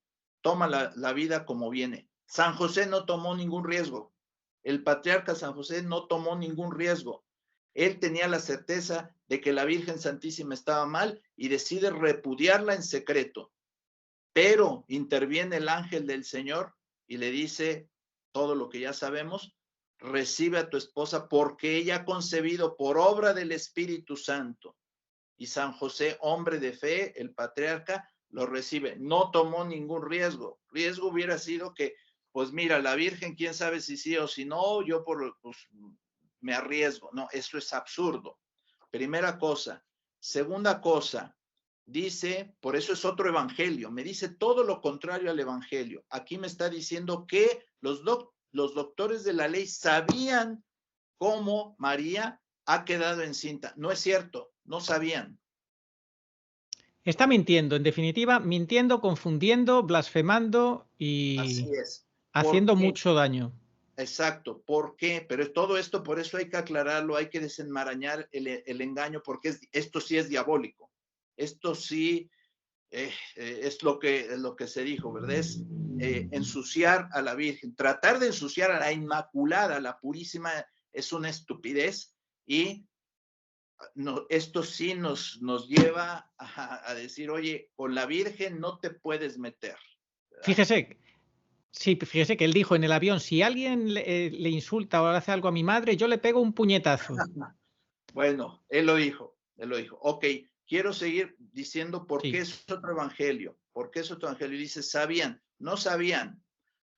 toma la vida como viene. San José no tomó ningún riesgo. El patriarca San José no tomó ningún riesgo. Él tenía la certeza de que la Virgen Santísima estaba mal y decide repudiarla en secreto. Pero interviene el ángel del Señor y le dice todo lo que ya sabemos, recibe a tu esposa porque ella ha concebido por obra del Espíritu Santo. Y San José, hombre de fe, el patriarca, lo recibe. No tomó ningún riesgo. Riesgo hubiera sido que, pues mira, la Virgen, quién sabe si sí o si no, yo me arriesgo. No, eso es absurdo. Primera cosa. Segunda cosa, dice, por eso es otro evangelio, me dice todo lo contrario al evangelio. Aquí me está diciendo que los doctores de la ley sabían cómo María ha quedado encinta. No es cierto, no sabían. Está mintiendo, en definitiva, mintiendo, confundiendo, blasfemando y así es. Haciendo mucho daño. Exacto, ¿por qué? Pero todo esto, por eso hay que aclararlo, hay que desenmarañar el engaño, porque esto sí es diabólico. Esto sí es lo que se dijo, ¿verdad? Es ensuciar a la Virgen. Tratar de ensuciar a la Inmaculada, a la Purísima, es una estupidez y esto sí nos lleva a decir, oye, con la Virgen no te puedes meter, ¿verdad? Fíjese que él dijo en el avión, si alguien le insulta o le hace algo a mi madre, yo le pego un puñetazo. Bueno, él lo dijo. Ok, quiero seguir diciendo por qué es otro evangelio. ¿Por qué es otro evangelio? Dice, sabían, no sabían.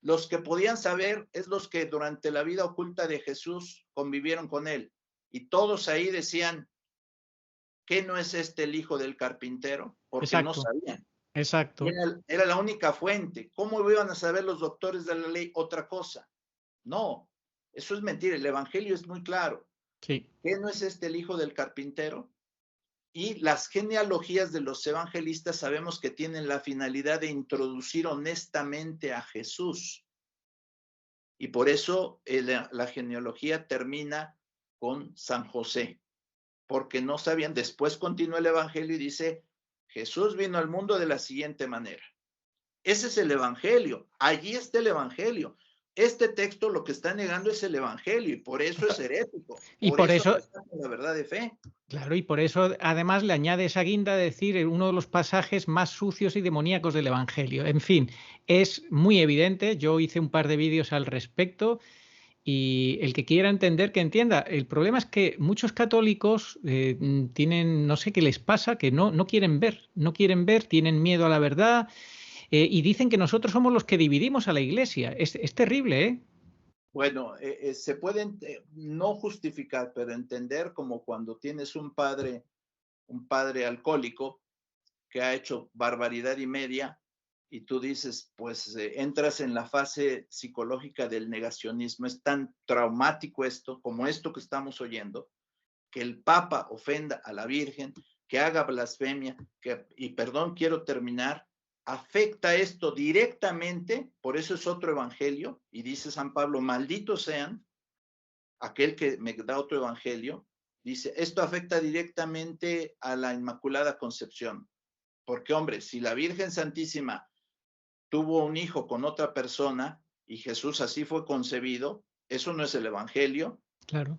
Los que podían saber es los que durante la vida oculta de Jesús convivieron con él. Y todos ahí decían, ¿qué no es este el hijo del carpintero? Porque no sabían. Exacto. Era la única fuente. ¿Cómo iban a saber los doctores de la ley otra cosa? No, eso es mentira. El evangelio es muy claro. Sí. ¿Qué no es este el hijo del carpintero? Y las genealogías de los evangelistas sabemos que tienen la finalidad de introducir honestamente a Jesús. Y por eso la genealogía termina con San José, porque no sabían. Después continúa el evangelio y dice, Jesús vino al mundo de la siguiente manera. Ese es el evangelio. Allí está el evangelio. Este texto lo que está negando es el evangelio y por eso es herético. Y por eso está con la verdad de fe. Claro, y por eso además le añade esa guinda de decir uno de los pasajes más sucios y demoníacos del evangelio. En fin, es muy evidente. Yo hice un par de vídeos al respecto. Y el que quiera entender, que entienda. El problema es que muchos católicos tienen, no sé qué les pasa, que no quieren ver, tienen miedo a la verdad y dicen que nosotros somos los que dividimos a la Iglesia. Es terrible, ¿eh? Bueno, se puede no justificar, pero entender como cuando tienes un padre alcohólico que ha hecho barbaridad y media y tú dices, pues entras en la fase psicológica del negacionismo. Es tan traumático esto, como esto que estamos oyendo, que el Papa ofenda a la Virgen, que haga blasfemia, y perdón, quiero terminar, afecta esto directamente, por eso es otro evangelio, y dice San Pablo, malditos sean aquel que me da otro evangelio, dice, esto afecta directamente a la Inmaculada Concepción, porque hombre, si la Virgen Santísima tuvo un hijo con otra persona y Jesús así fue concebido, eso no es el evangelio. Claro.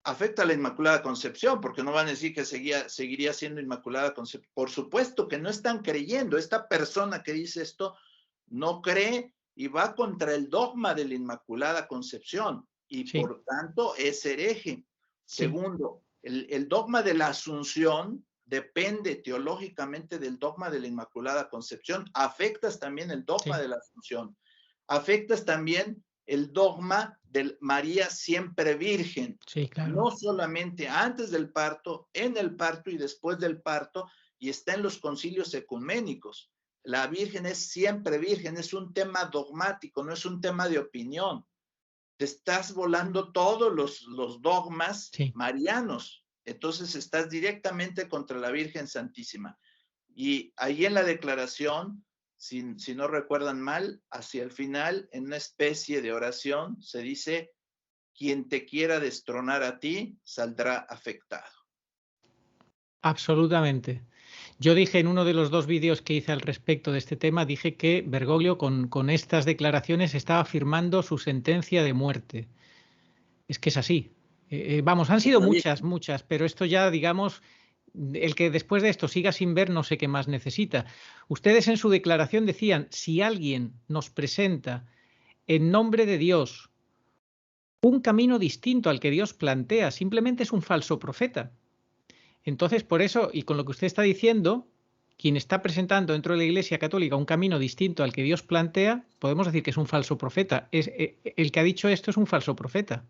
Afecta a la Inmaculada Concepción, porque no van a decir que seguiría siendo Inmaculada Concepción. Por supuesto que no están creyendo. Esta persona que dice esto no cree y va contra el dogma de la Inmaculada Concepción y Sí. por tanto es hereje. Sí. Segundo, el dogma de la Asunción depende teológicamente del dogma de la Inmaculada Concepción. Afectas también el dogma de la Asunción. Afectas también el dogma de María siempre virgen, sí, claro. No solamente antes del parto, en el parto y después del parto, y está en los concilios ecuménicos. La Virgen es siempre virgen, es un tema dogmático, no es un tema de opinión. Te estás volando todos los dogmas marianos, entonces estás directamente contra la Virgen Santísima. Y ahí en la declaración, si no recuerdan mal, hacia el final, en una especie de oración, se dice, quien te quiera destronar a ti, saldrá afectado. Absolutamente. Yo dije en uno de los 2 vídeos que hice al respecto de este tema, dije que Bergoglio con estas declaraciones estaba firmando su sentencia de muerte. Es que es así. Vamos, han sido muchas, pero esto ya, digamos, el que después de esto siga sin ver, no sé qué más necesita. Ustedes en su declaración decían, si alguien nos presenta en nombre de Dios un camino distinto al que Dios plantea, simplemente es un falso profeta. Entonces, por eso, y con lo que usted está diciendo, quien está presentando dentro de la Iglesia Católica un camino distinto al que Dios plantea, podemos decir que es un falso profeta. El que ha dicho esto es un falso profeta.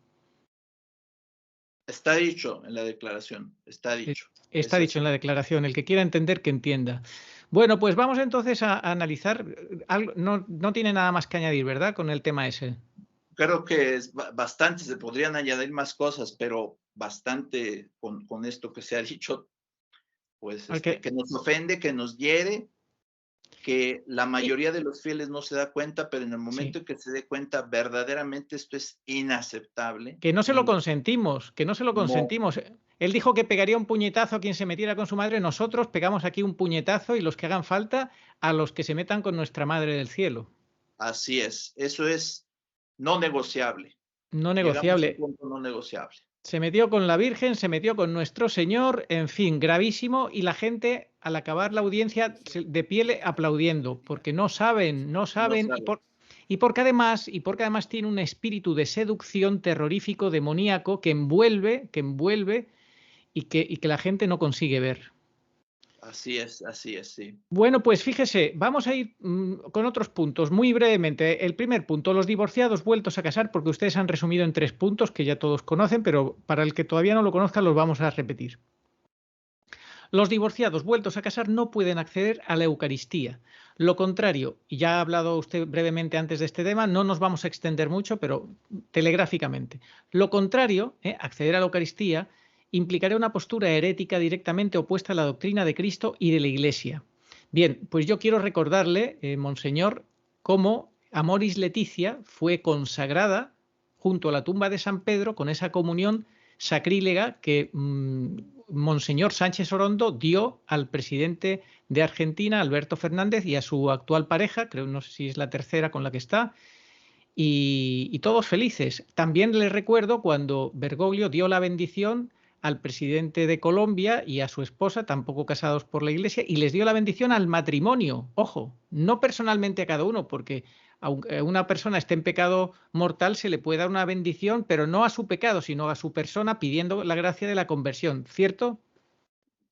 Está dicho en la declaración, está dicho. Está dicho en la declaración, el que quiera entender, que entienda. Bueno, pues vamos entonces a analizar, no tiene nada más que añadir, ¿verdad?, con el tema ese. Creo que es bastante, se podrían añadir más cosas, pero bastante con esto que se ha dicho, pues que nos ofende, que nos hiere, que la mayoría de los fieles no se da cuenta, pero en el momento en que se dé cuenta, verdaderamente esto es inaceptable. Que no se lo consentimos, que no se lo consentimos. No. Él dijo que pegaría un puñetazo a quien se metiera con su madre. Nosotros pegamos aquí un puñetazo y los que hagan falta a los que se metan con nuestra Madre del Cielo. Así es, eso es no negociable. No negociable. Punto no negociable. Se metió con la Virgen, se metió con nuestro Señor, en fin, gravísimo, y la gente al acabar la audiencia de pie aplaudiendo, porque no saben. Y porque además tiene un espíritu de seducción terrorífico, demoníaco, que envuelve y que la gente no consigue ver. Así es, sí. Bueno, pues fíjese, vamos a ir con otros puntos muy brevemente. El primer punto, los divorciados vueltos a casar, porque ustedes han resumido en 3 puntos que ya todos conocen, pero para el que todavía no lo conozca los vamos a repetir. Los divorciados vueltos a casar no pueden acceder a la Eucaristía. Lo contrario, y ya ha hablado usted brevemente antes de este tema, no nos vamos a extender mucho, pero telegráficamente. Lo contrario, acceder a la Eucaristía, implicaría una postura herética directamente opuesta a la doctrina de Cristo y de la Iglesia. Bien, pues yo quiero recordarle, Monseñor, cómo Amoris Laetitia fue consagrada junto a la tumba de San Pedro con esa comunión sacrílega que Monseñor Sánchez Orondo dio al presidente de Argentina, Alberto Fernández, y a su actual pareja, creo, no sé si es la tercera con la que está, y todos felices. También les recuerdo cuando Bergoglio dio la bendición al presidente de Colombia y a su esposa, tampoco casados por la Iglesia, y les dio la bendición al matrimonio. Ojo, no personalmente a cada uno, porque aunque una persona esté en pecado mortal, se le puede dar una bendición, pero no a su pecado, sino a su persona, pidiendo la gracia de la conversión, ¿cierto?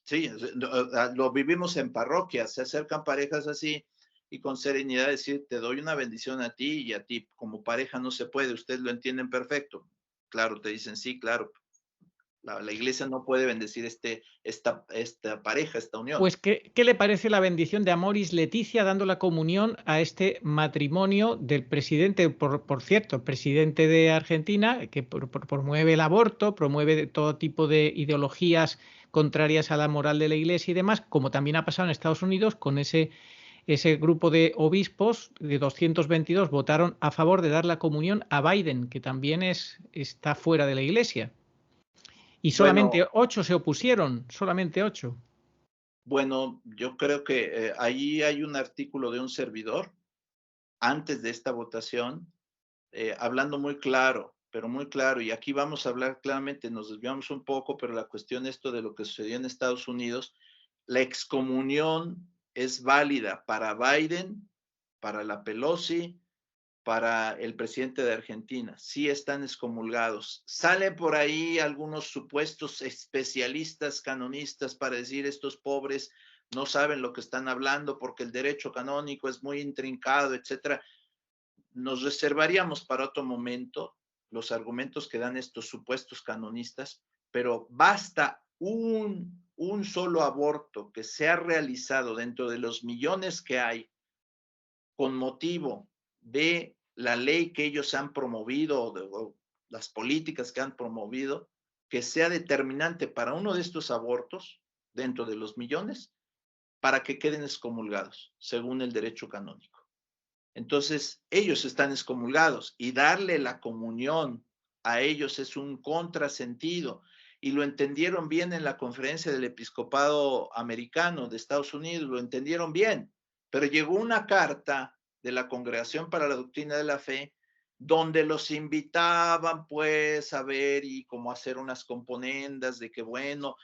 Sí, lo vivimos en parroquias, se acercan parejas así y con serenidad decir, te doy una bendición a ti y a ti. Como pareja no se puede, ustedes lo entienden perfecto. Claro, te dicen, sí, claro. La iglesia no puede bendecir esta pareja, esta unión. Pues, ¿qué le parece la bendición de Amoris Laetitia dando la comunión a este matrimonio del presidente, por cierto, presidente de Argentina, que promueve el aborto, promueve todo tipo de ideologías contrarias a la moral de la iglesia y demás, como también ha pasado en Estados Unidos con ese grupo de obispos de 222 votaron a favor de dar la comunión a Biden, que también está fuera de la iglesia. Y solamente 8 se opusieron, solamente 8. Bueno, yo creo que ahí hay un artículo de un servidor antes de esta votación, hablando muy claro, pero muy claro, y aquí vamos a hablar claramente, nos desviamos un poco, pero la cuestión esto de lo que sucedió en Estados Unidos, la excomunión es válida para Biden, para la Pelosi, para el presidente de Argentina. Sí están excomulgados. Salen por ahí algunos supuestos especialistas canonistas para decir estos pobres no saben lo que están hablando porque el derecho canónico es muy intrincado, etcétera. Nos reservaríamos para otro momento los argumentos que dan estos supuestos canonistas, pero basta un solo aborto que se ha realizado dentro de los millones que hay con motivo de la ley que ellos han promovido o las políticas que han promovido, que sea determinante para uno de estos abortos dentro de los millones para que queden excomulgados según el derecho canónico. Entonces, ellos están excomulgados y darle la comunión a ellos es un contrasentido y lo entendieron bien en la conferencia del episcopado americano de Estados Unidos, lo entendieron bien, pero llegó una carta de la Congregación para la Doctrina de la Fe donde los invitaban pues a ver y cómo hacer unas componendas de que bueno,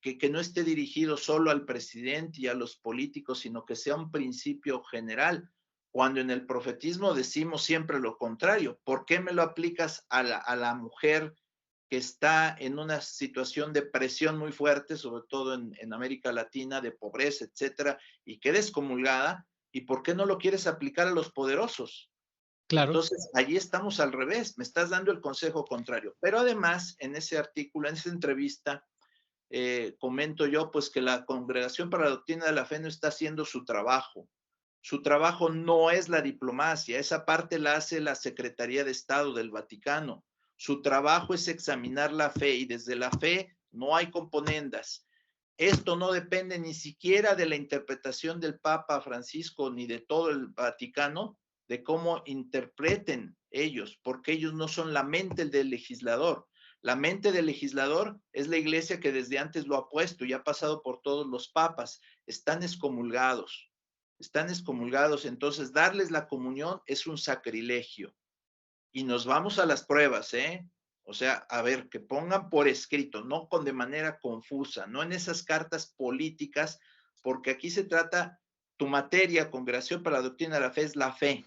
que no esté dirigido solo al presidente y a los políticos, sino que sea un principio general, cuando en el profetismo decimos siempre lo contrario. ¿Por qué me lo aplicas a la mujer que está en una situación de presión muy fuerte, sobre todo en América Latina, de pobreza, etcétera, y queda excomulgada? ¿Y por qué no lo quieres aplicar a los poderosos? Claro. Entonces, allí estamos al revés, me estás dando el consejo contrario. Pero además, en ese artículo, en esa entrevista, comento yo pues que la Congregación para la Doctrina de la Fe no está haciendo su trabajo. Su trabajo no es la diplomacia, esa parte la hace la Secretaría de Estado del Vaticano. Su trabajo es examinar la fe y desde la fe no hay componendas. Esto no depende ni siquiera de la interpretación del Papa Francisco ni de todo el Vaticano, de cómo interpreten ellos, porque ellos no son la mente del legislador. La mente del legislador es la iglesia que desde antes lo ha puesto y ha pasado por todos los papas. Están excomulgados, entonces darles la comunión es un sacrilegio. Y nos vamos a las pruebas, ¿eh? O sea, a ver, que pongan por escrito, no con de manera confusa, no en esas cartas políticas, porque aquí se trata, tu materia, Congregación para la Doctrina de la Fe, es la fe,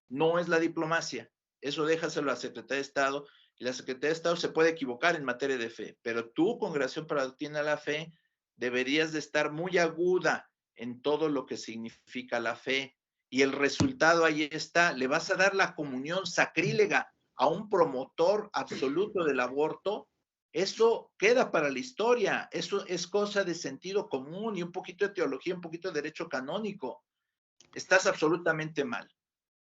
no es la diplomacia. Eso déjaselo a la Secretaría de Estado, y la Secretaría de Estado se puede equivocar en materia de fe, pero tú, Congregación para la Doctrina de la Fe, deberías de estar muy aguda en todo lo que significa la fe, y el resultado ahí está, le vas a dar la comunión sacrílega a un promotor absoluto del aborto. Eso queda para la historia, eso es cosa de sentido común y un poquito de teología, un poquito de derecho canónico. Estás absolutamente mal.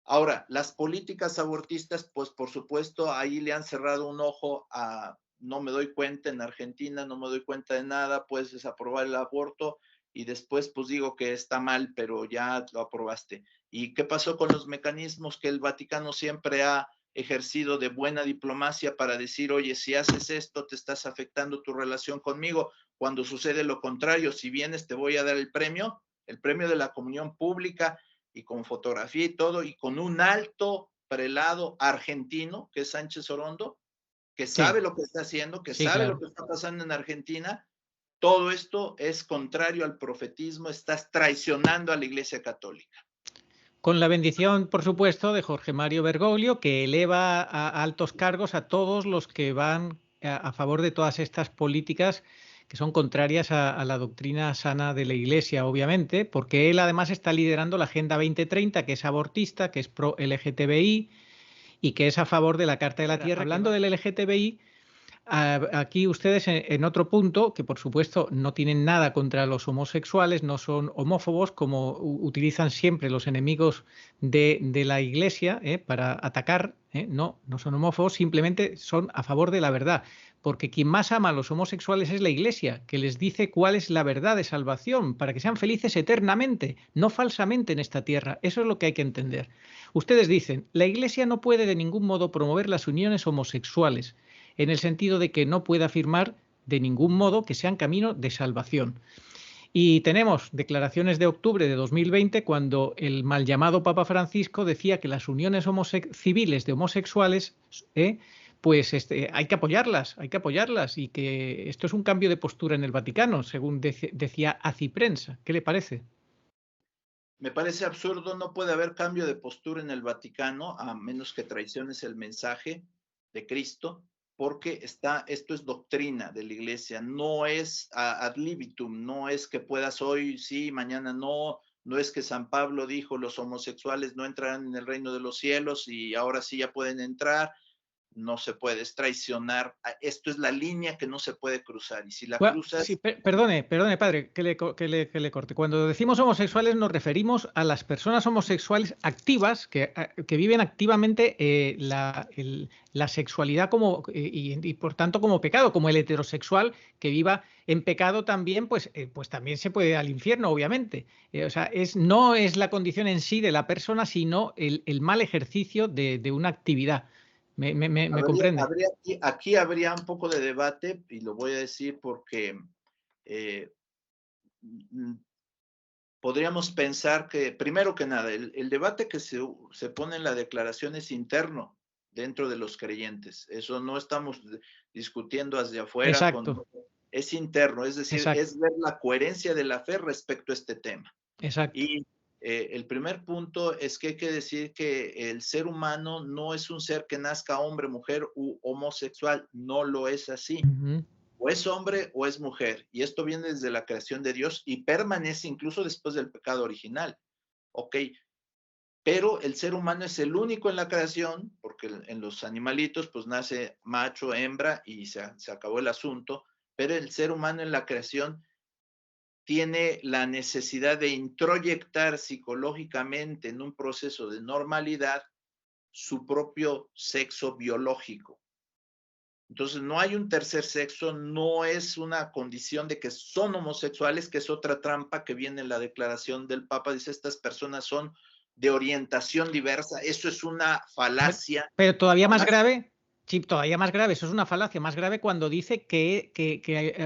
Ahora, las políticas abortistas, pues por supuesto, ahí le han cerrado un ojo a, no me doy cuenta en Argentina, no me doy cuenta de nada, puedes desaprobar el aborto y después pues digo que está mal, pero ya lo aprobaste. ¿Y qué pasó con los mecanismos que el Vaticano siempre ha ejercido de buena diplomacia para decir, oye, si haces esto, te estás afectando tu relación conmigo? Cuando sucede lo contrario, si vienes te voy a dar el premio de la comunión pública, y con fotografía y todo, y con un alto prelado argentino, que es Sánchez Orondo, que sabe lo que está haciendo, que sabe lo que está pasando en Argentina. Todo esto es contrario al profetismo, estás traicionando a la Iglesia Católica. Con la bendición, por supuesto, de Jorge Mario Bergoglio, que eleva a altos cargos a todos los que van a favor de todas estas políticas que son contrarias a la doctrina sana de la Iglesia, obviamente, porque él además está liderando la Agenda 2030, que es abortista, que es pro LGTBI y que es a favor de la Carta de la Tierra. Hablando del LGTBI, aquí ustedes en otro punto, que por supuesto no tienen nada contra los homosexuales, no son homófobos, como utilizan siempre los enemigos de la Iglesia para atacar, no son homófobos, simplemente son a favor de la verdad, porque quien más ama a los homosexuales es la Iglesia, que les dice cuál es la verdad de salvación, para que sean felices eternamente, no falsamente en esta tierra. Eso es lo que hay que entender. Ustedes dicen, la Iglesia no puede de ningún modo promover las uniones homosexuales, en el sentido de que no puede afirmar de ningún modo que sean camino de salvación. Y tenemos declaraciones de octubre de 2020 cuando el mal llamado Papa Francisco decía que las uniones civiles de homosexuales pues hay que apoyarlas y que esto es un cambio de postura en el Vaticano, según decía Aciprensa. ¿Qué le parece? Me parece absurdo, no puede haber cambio de postura en el Vaticano a menos que traiciones el mensaje de Cristo, porque esto es doctrina de la Iglesia, no es ad libitum, no es que puedas hoy sí, mañana no, no es que San Pablo dijo los homosexuales no entrarán en el reino de los cielos y ahora sí ya pueden entrar. No se puede, es traicionar. Esto es la línea que no se puede cruzar. Y si la cruzas... Sí, perdone, padre, que le corte. Cuando decimos homosexuales nos referimos a las personas homosexuales activas que viven activamente la sexualidad como y por tanto como pecado, como el heterosexual que viva en pecado también, pues también se puede ir al infierno, obviamente. O sea, no es la condición en sí de la persona, sino el mal ejercicio de una actividad. ¿Me comprende? Aquí habría un poco de debate y lo voy a decir porque podríamos pensar que, primero que nada, el debate que se pone en la declaración es interno dentro de los creyentes. Eso no estamos discutiendo hacia afuera. Exacto. Es interno, es decir, exacto, es ver la coherencia de la fe respecto a este tema. Exacto. Y el primer punto es que hay que decir que el ser humano no es un ser que nazca hombre, mujer u homosexual, no lo es así. O es hombre o es mujer, y esto viene desde la creación de Dios y permanece incluso después del pecado original. Ok, pero el ser humano es el único en la creación, porque en los animalitos pues nace macho, hembra y se acabó el asunto, pero el ser humano en la creación tiene la necesidad de introyectar psicológicamente en un proceso de normalidad su propio sexo biológico. Entonces no hay un tercer sexo, no es una condición de que son homosexuales, que es otra trampa que viene en la declaración del Papa, dice estas personas son de orientación diversa, eso es una falacia. Pero todavía más grave. Sí, todavía más grave, eso es una falacia más grave cuando dice que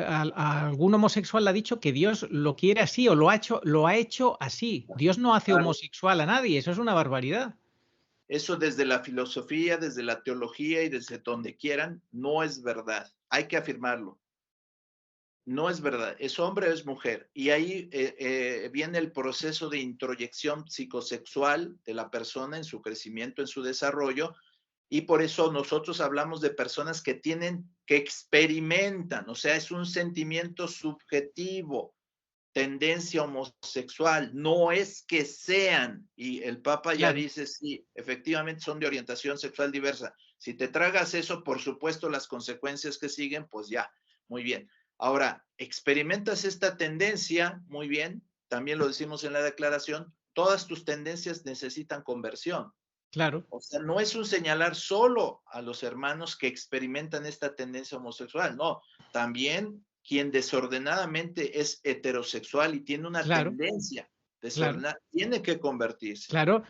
a algún homosexual le ha dicho que Dios lo quiere así o lo ha hecho así. Dios no hace homosexual a nadie, eso es una barbaridad. Eso desde la filosofía, desde la teología y desde donde quieran, no es verdad. Hay que afirmarlo. No es verdad, es hombre o es mujer. Y ahí viene el proceso de introyección psicosexual de la persona en su crecimiento, en su desarrollo, y por eso nosotros hablamos de personas que experimentan, o sea, es un sentimiento subjetivo, tendencia homosexual, no es que sean, y el Papa ya dice, sí, efectivamente son de orientación sexual diversa. Si te tragas eso, por supuesto, las consecuencias que siguen, pues ya, muy bien. Ahora, experimentas esta tendencia, muy bien, también lo decimos en la declaración, todas tus tendencias necesitan conversión. Claro. O sea, no es un señalar solo a los hermanos que experimentan esta tendencia homosexual, no, también quien desordenadamente es heterosexual y tiene una tendencia desordenada, tiene que convertirse. Claro.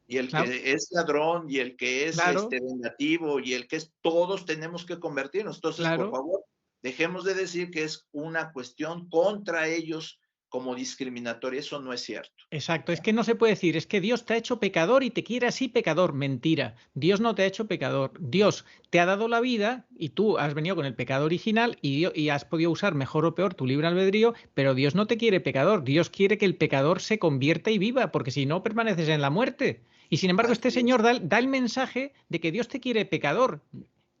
Y el que es ladrón, y el que es vengativo, y el que es, todos tenemos que convertirnos. Entonces, por favor, dejemos de decir que es una cuestión contra ellos como discriminatoria, eso no es cierto. Exacto, es que no se puede decir, es que Dios te ha hecho pecador y te quiere así pecador. Mentira, Dios no te ha hecho pecador, Dios te ha dado la vida y tú has venido con el pecado original y has podido usar mejor o peor tu libre albedrío, pero Dios no te quiere pecador, Dios quiere que el pecador se convierta y viva, porque si no permaneces en la muerte. Y sin embargo este señor da el mensaje de que Dios te quiere pecador,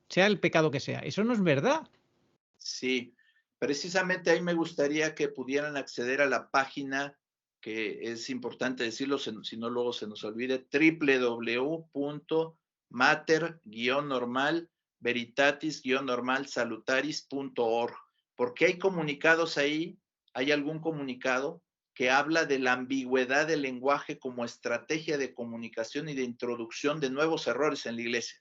sea el pecado que sea. Eso no es verdad. Sí. Precisamente ahí me gustaría que pudieran acceder a la página, que es importante decirlo, si no luego se nos olvide, www.mater-veritatis-salutaris.org, porque hay comunicados ahí, hay algún comunicado que habla de la ambigüedad del lenguaje como estrategia de comunicación y de introducción de nuevos errores en la iglesia.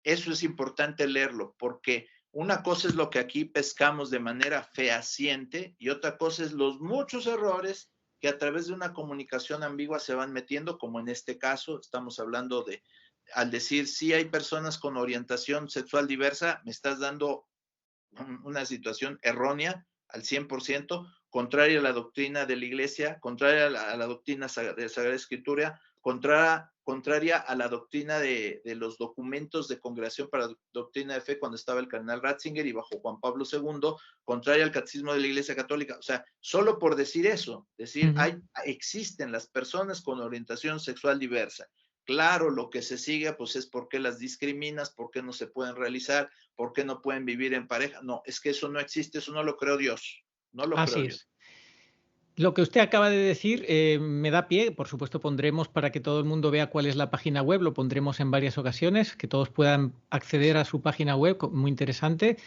Eso es importante leerlo, porque una cosa es lo que aquí pescamos de manera fehaciente y otra cosa es los muchos errores que a través de una comunicación ambigua se van metiendo, como en este caso estamos hablando de, al decir sí hay personas con orientación sexual diversa, me estás dando una situación errónea al 100%, contraria a la doctrina de la iglesia, contraria a la doctrina de la Sagrada Escritura, contraria a la doctrina de los documentos de Congregación para la Doctrina de Fe cuando estaba el cardenal Ratzinger y bajo Juan Pablo II, contraria al catecismo de la Iglesia Católica. O sea, solo por decir eso, decir, existen las personas con orientación sexual diversa. Claro, lo que se sigue pues es por qué las discriminas, por qué no se pueden realizar, por qué no pueden vivir en pareja. No, es que eso no existe, eso no lo creó Dios, no lo creo yo. Lo que usted acaba de decir me da pie, por supuesto pondremos para que todo el mundo vea cuál es la página web, lo pondremos en varias ocasiones, que todos puedan acceder a su página web, muy interesante.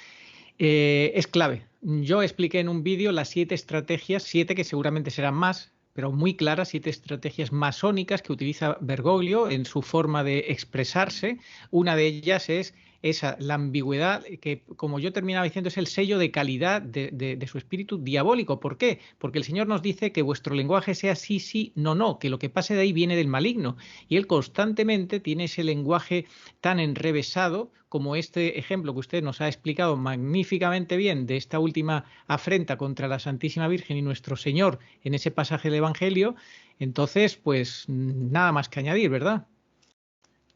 Es clave. Yo expliqué en un vídeo las 7 estrategias, 7 que seguramente serán más, pero muy claras, 7 estrategias masónicas que utiliza Bergoglio en su forma de expresarse. Una de ellas es esa, la ambigüedad, que como yo terminaba diciendo, es el sello de calidad de su espíritu diabólico. ¿Por qué? Porque el Señor nos dice que vuestro lenguaje sea sí, sí, no, no, que lo que pase de ahí viene del maligno. Y Él constantemente tiene ese lenguaje tan enrevesado como este ejemplo que usted nos ha explicado magníficamente bien de esta última afrenta contra la Santísima Virgen y nuestro Señor en ese pasaje del Evangelio. Entonces, pues nada más que añadir, ¿verdad?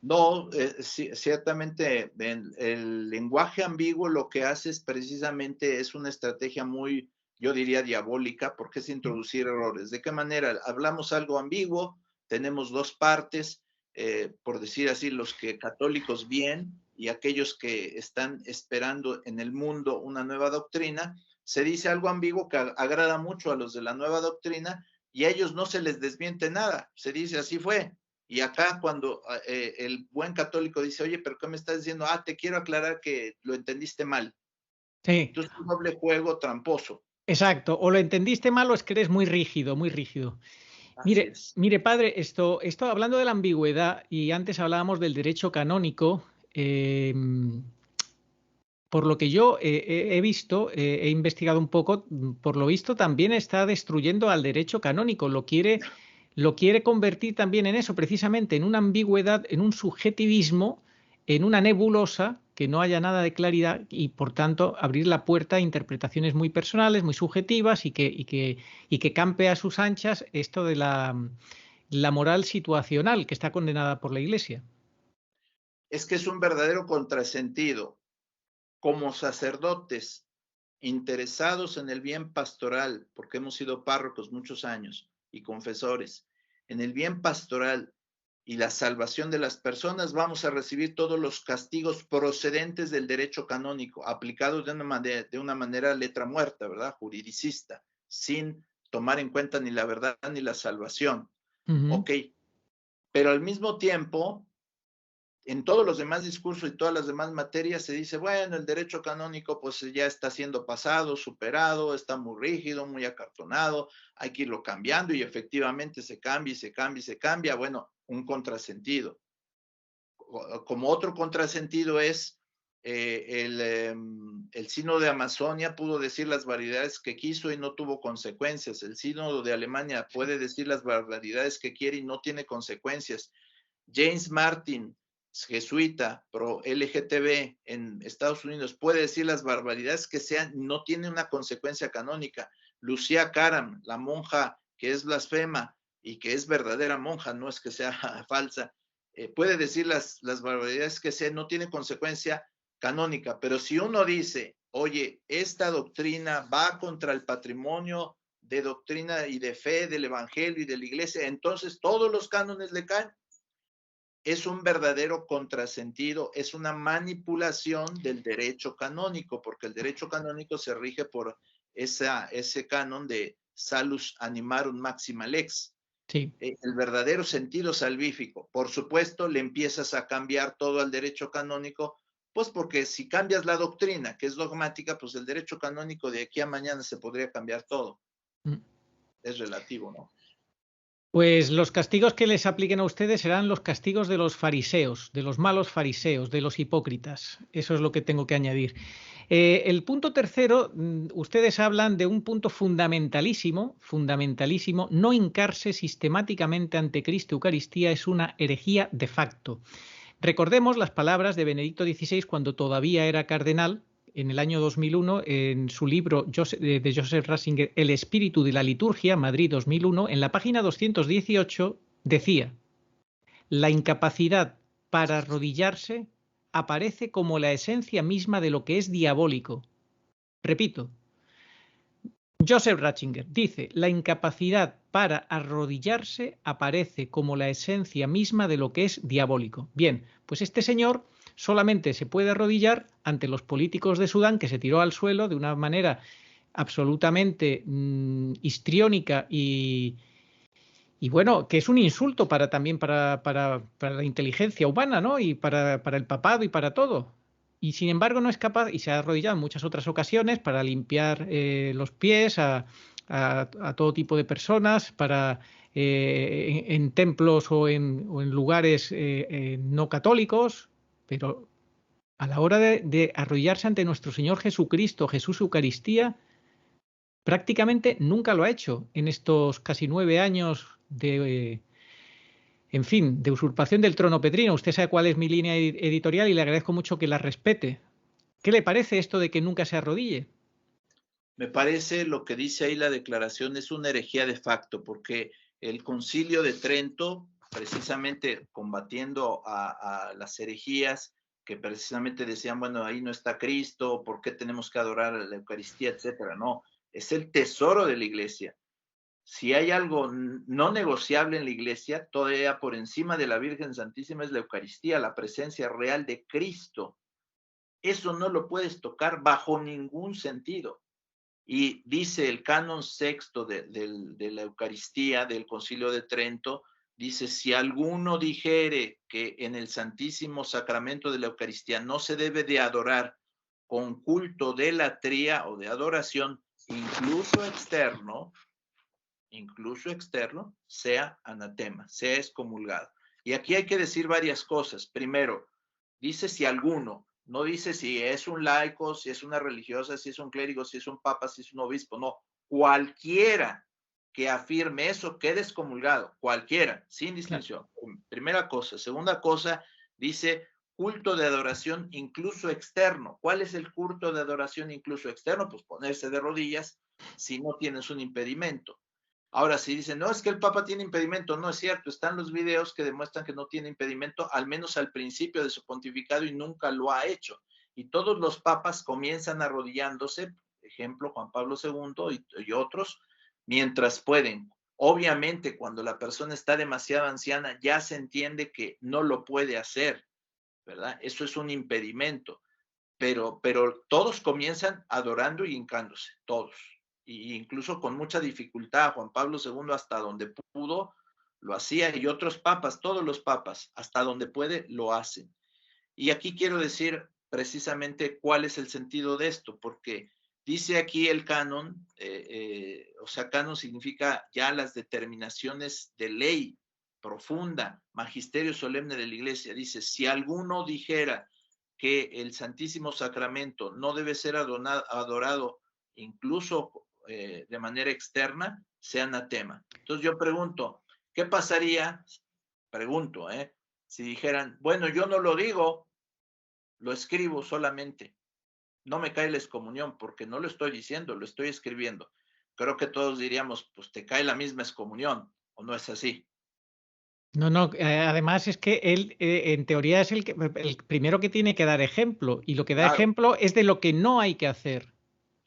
No, sí, ciertamente el lenguaje ambiguo lo que hace es precisamente es una estrategia muy, yo diría, diabólica, porque es introducir errores. ¿De qué manera? Hablamos algo ambiguo, tenemos dos partes, por decir así, los que católicos bien y aquellos que están esperando en el mundo una nueva doctrina, se dice algo ambiguo que agrada mucho a los de la nueva doctrina y a ellos no se les desmiente nada, se dice así fue. Y acá cuando el buen católico dice, oye, pero ¿qué me estás diciendo? Ah, te quiero aclarar que lo entendiste mal. Sí. Entonces, un doble juego tramposo. Exacto, o lo entendiste mal o es que eres muy rígido, muy rígido. Mire, padre, esto hablando de la ambigüedad y antes hablábamos del derecho canónico, por lo que yo he visto, he investigado un poco, por lo visto también está destruyendo al derecho canónico, lo quiere convertir también en eso, precisamente en una ambigüedad, en un subjetivismo, en una nebulosa, que no haya nada de claridad y por tanto abrir la puerta a interpretaciones muy personales, muy subjetivas y que campe a sus anchas esto de la moral situacional que está condenada por la Iglesia. Es que es un verdadero contrasentido. Como sacerdotes interesados en el bien pastoral, porque hemos sido párrocos muchos años y confesores, en el bien pastoral y la salvación de las personas, vamos a recibir todos los castigos procedentes del derecho canónico, aplicados de una manera letra muerta, ¿verdad? Juridicista, sin tomar en cuenta ni la verdad ni la salvación. Ok, pero al mismo tiempo, en todos los demás discursos y todas las demás materias se dice, bueno, el derecho canónico pues ya está siendo pasado, superado, está muy rígido, muy acartonado, hay que irlo cambiando y efectivamente se cambia y se cambia y se cambia. Bueno, un contrasentido. Como otro contrasentido es el sínodo de Amazonia pudo decir las barbaridades que quiso y no tuvo consecuencias. El sínodo de Alemania puede decir las barbaridades que quiere y no tiene consecuencias. James Martin, jesuita, pro LGTB en Estados Unidos, puede decir las barbaridades que sean, no tiene una consecuencia canónica. Lucía Caram, la monja que es blasfema y que es verdadera monja, no es que sea falsa, puede decir las barbaridades que sean, no tiene consecuencia canónica. Pero si uno dice, oye, esta doctrina va contra el patrimonio de doctrina y de fe del evangelio y de la iglesia, entonces todos los cánones le caen. es un verdadero contrasentido, es una manipulación del derecho canónico, porque el derecho canónico se rige por ese canon de salus animarum maxima lex. Sí. El verdadero sentido salvífico. Por supuesto, le empiezas a cambiar todo al derecho canónico, pues porque si cambias la doctrina, que es dogmática, pues el derecho canónico de aquí a mañana se podría cambiar todo. Es relativo, ¿no? Pues los castigos que les apliquen a ustedes serán los castigos de los fariseos, de los malos fariseos, de los hipócritas. Eso es lo que tengo que añadir. El punto tercero, ustedes hablan de un punto fundamentalísimo, no hincarse sistemáticamente ante Cristo Eucaristía es una herejía de facto. Recordemos las palabras de Benedicto XVI cuando todavía era cardenal, en el año 2001, en su libro de Joseph Ratzinger, El espíritu de la liturgia, Madrid 2001, en la página 218 decía: la incapacidad para arrodillarse aparece como la esencia misma de lo que es diabólico. Repito, Joseph Ratzinger dice: la incapacidad para arrodillarse aparece como la esencia misma de lo que es diabólico. Bien, pues este señor solamente se puede arrodillar ante los políticos de Sudán, que se tiró al suelo de una manera absolutamente histriónica y bueno, que es un insulto también para la inteligencia humana, ¿no? Y para el papado y para todo. Y sin embargo no es capaz, y se ha arrodillado en muchas otras ocasiones para limpiar los pies a todo tipo de personas, para en templos o en lugares no católicos, pero a la hora de arrodillarse ante nuestro Señor Jesucristo, Jesús Eucaristía, prácticamente nunca lo ha hecho en estos casi 9 años de usurpación del trono petrino. Usted sabe cuál es mi línea editorial y le agradezco mucho que la respete. ¿Qué le parece esto de que nunca se arrodille? Me parece lo que dice ahí la declaración es una herejía de facto, porque el Concilio de Trento, precisamente combatiendo a las herejías que precisamente decían, bueno, ahí no está Cristo, ¿por qué tenemos que adorar a la Eucaristía, etcétera? No, es el tesoro de la Iglesia. Si hay algo no negociable en la Iglesia, todavía por encima de la Virgen Santísima es la Eucaristía, la presencia real de Cristo. Eso no lo puedes tocar bajo ningún sentido. Y dice el canon sexto de la Eucaristía del Concilio de Trento, dice: si alguno dijere que en el Santísimo Sacramento de la Eucaristía no se debe de adorar con culto de latría o de adoración, incluso externo, sea anatema, sea excomulgado. Y aquí hay que decir varias cosas. Primero, dice si alguno, no dice si es un laico, si es una religiosa, si es un clérigo, si es un papa, si es un obispo, no. Cualquiera que afirme eso quede excomulgado, cualquiera, sin distinción. Claro. Primera cosa. Segunda cosa, dice culto de adoración incluso externo. ¿Cuál es el culto de adoración incluso externo? Pues ponerse de rodillas si no tienes un impedimento. Ahora, si dicen, no, es que el Papa tiene impedimento, no es cierto, están los videos que demuestran que no tiene impedimento, al menos al principio de su pontificado, y nunca lo ha hecho. Y todos los papas comienzan arrodillándose, ejemplo, Juan Pablo II y otros, mientras pueden. Obviamente, cuando la persona está demasiado anciana, ya se entiende que no lo puede hacer, ¿verdad? Eso es un impedimento. Pero todos comienzan adorando y hincándose, todos. Y incluso con mucha dificultad, Juan Pablo II hasta donde pudo lo hacía, y otros papas, todos los papas, hasta donde puede lo hacen. Y aquí quiero decir precisamente cuál es el sentido de esto, porque dice aquí el canon, canon significa ya las determinaciones de ley profunda, magisterio solemne de la Iglesia. Dice, si alguno dijera que el Santísimo Sacramento no debe ser adorado incluso de manera externa, sea anatema. Entonces yo pregunto, ¿qué pasaría? Pregunto, si dijeran, bueno, yo no lo digo, lo escribo solamente, no me cae la excomunión porque no lo estoy diciendo, lo estoy escribiendo. Creo que todos diríamos, pues te cae la misma excomunión, ¿o no es así? No, además es que él en teoría es el primero que tiene que dar ejemplo, y lo que da ejemplo es de lo que no hay que hacer.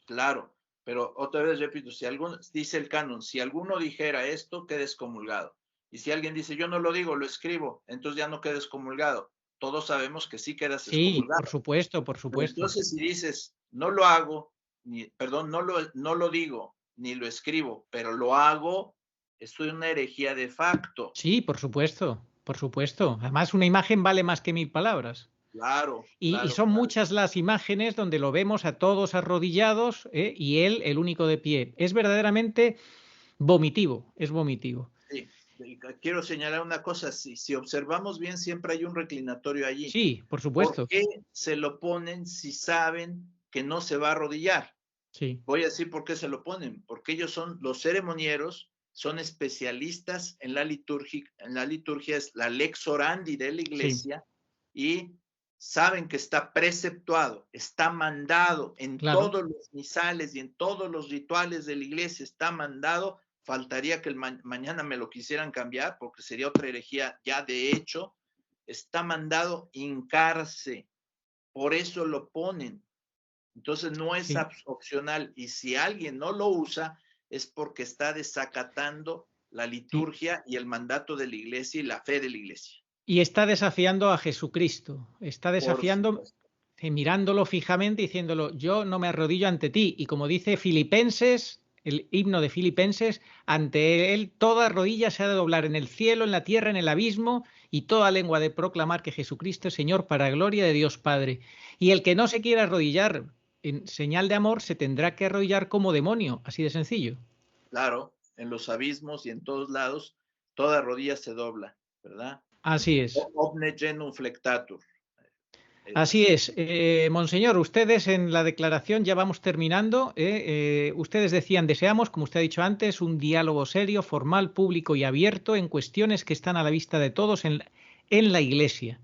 Claro, pero otra vez repito, dice el canon, si alguno dijera esto, quede excomulgado. Y si alguien dice, yo no lo digo, lo escribo, entonces ya no quedas excomulgado. Todos sabemos que sí quedas Sí, por excomulgado. supuesto, por Pero supuesto. entonces si dices, no lo hago, perdón, no lo digo, ni lo escribo, pero lo hago, es una herejía de facto. Sí, por supuesto, por supuesto. Además, una imagen vale más que 1000 palabras. Claro, Y claro, son claro. muchas las imágenes donde lo vemos a todos arrodillados, y él el único de pie. Es verdaderamente vomitivo, es vomitivo. Sí. Quiero señalar una cosa, si observamos bien, siempre hay un reclinatorio allí. Sí, por ¿Por supuesto. qué se lo ponen si saben que no se va a arrodillar? Sí, Voy a decir por qué se lo ponen, porque ellos son los ceremonieros, son especialistas en la liturgia es la lex orandi de la sí, iglesia y saben que está preceptuado, está mandado en claro. todos los misales y en todos los rituales de la iglesia, está mandado. Faltaría que mañana me lo quisieran cambiar porque sería otra herejía ya de hecho. Está mandado hincarse, por eso lo ponen. Entonces no es Sí. opcional y si alguien no lo usa es porque está desacatando la Sí. liturgia y el mandato de la iglesia y la fe de la iglesia. Y está desafiando a Jesucristo, está Por desafiando, supuesto. mirándolo fijamente, diciéndolo, yo no me arrodillo ante ti. Y como dice Filipenses, el himno de Filipenses, ante él toda rodilla se ha de doblar en el cielo, en la tierra, en el abismo, y toda lengua de proclamar que Jesucristo es Señor para gloria de Dios Padre. Y el que no se quiera arrodillar en señal de amor se tendrá que arrodillar como demonio, así de sencillo. Claro, en los abismos y en todos lados, toda rodilla se dobla, ¿verdad? Así es. Omne genum flectatur. Así es. Monseñor, ustedes en la declaración ya vamos terminando. Ustedes decían, deseamos, como usted ha dicho antes, un diálogo serio, formal, público y abierto en cuestiones que están a la vista de todos en la Iglesia.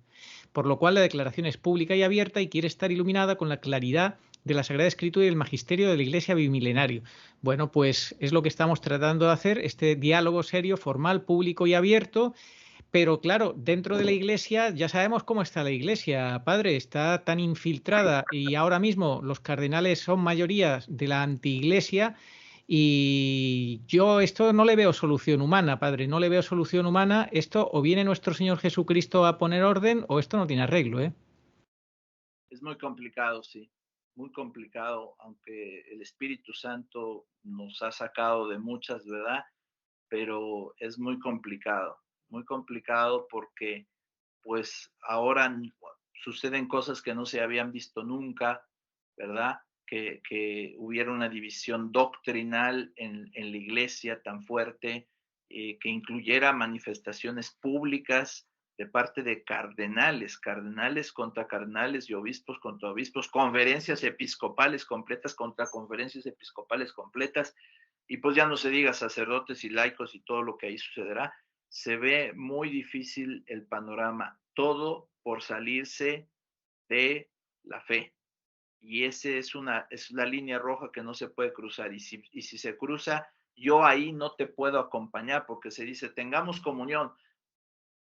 Por lo cual la declaración es pública y abierta y quiere estar iluminada con la claridad de la Sagrada Escritura y el magisterio de la Iglesia bimilenario. Bueno, pues es lo que estamos tratando de hacer, este diálogo serio, formal, público y abierto. Pero claro, dentro de la iglesia ya sabemos cómo está la iglesia, padre, está tan infiltrada y ahora mismo los cardenales son mayorías de la antiiglesia y yo esto no le veo solución humana, padre, no le veo solución humana. Esto o viene nuestro Señor Jesucristo a poner orden o esto no tiene arreglo, ¿eh? Es muy complicado, sí, muy complicado, aunque el Espíritu Santo nos ha sacado de muchas, ¿verdad? Pero es muy complicado porque pues ahora suceden cosas que no se habían visto nunca, ¿verdad? Que hubiera una división doctrinal en la iglesia tan fuerte, que incluyera manifestaciones públicas de parte de cardenales, cardenales contra cardenales y obispos contra obispos, conferencias episcopales completas contra conferencias episcopales completas, y pues ya no se diga sacerdotes y laicos y todo lo que ahí sucederá. Se ve muy difícil el panorama, todo por salirse de la fe. Y ese es la línea roja que no se puede cruzar. Y si se cruza, yo ahí no te puedo acompañar porque se dice, tengamos comunión,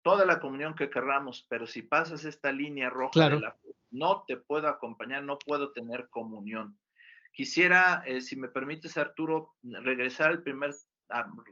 toda la comunión que querramos, pero si pasas esta línea roja de Claro, la fe, no te puedo acompañar, no puedo tener comunión. Quisiera, si me permites, Arturo, regresar al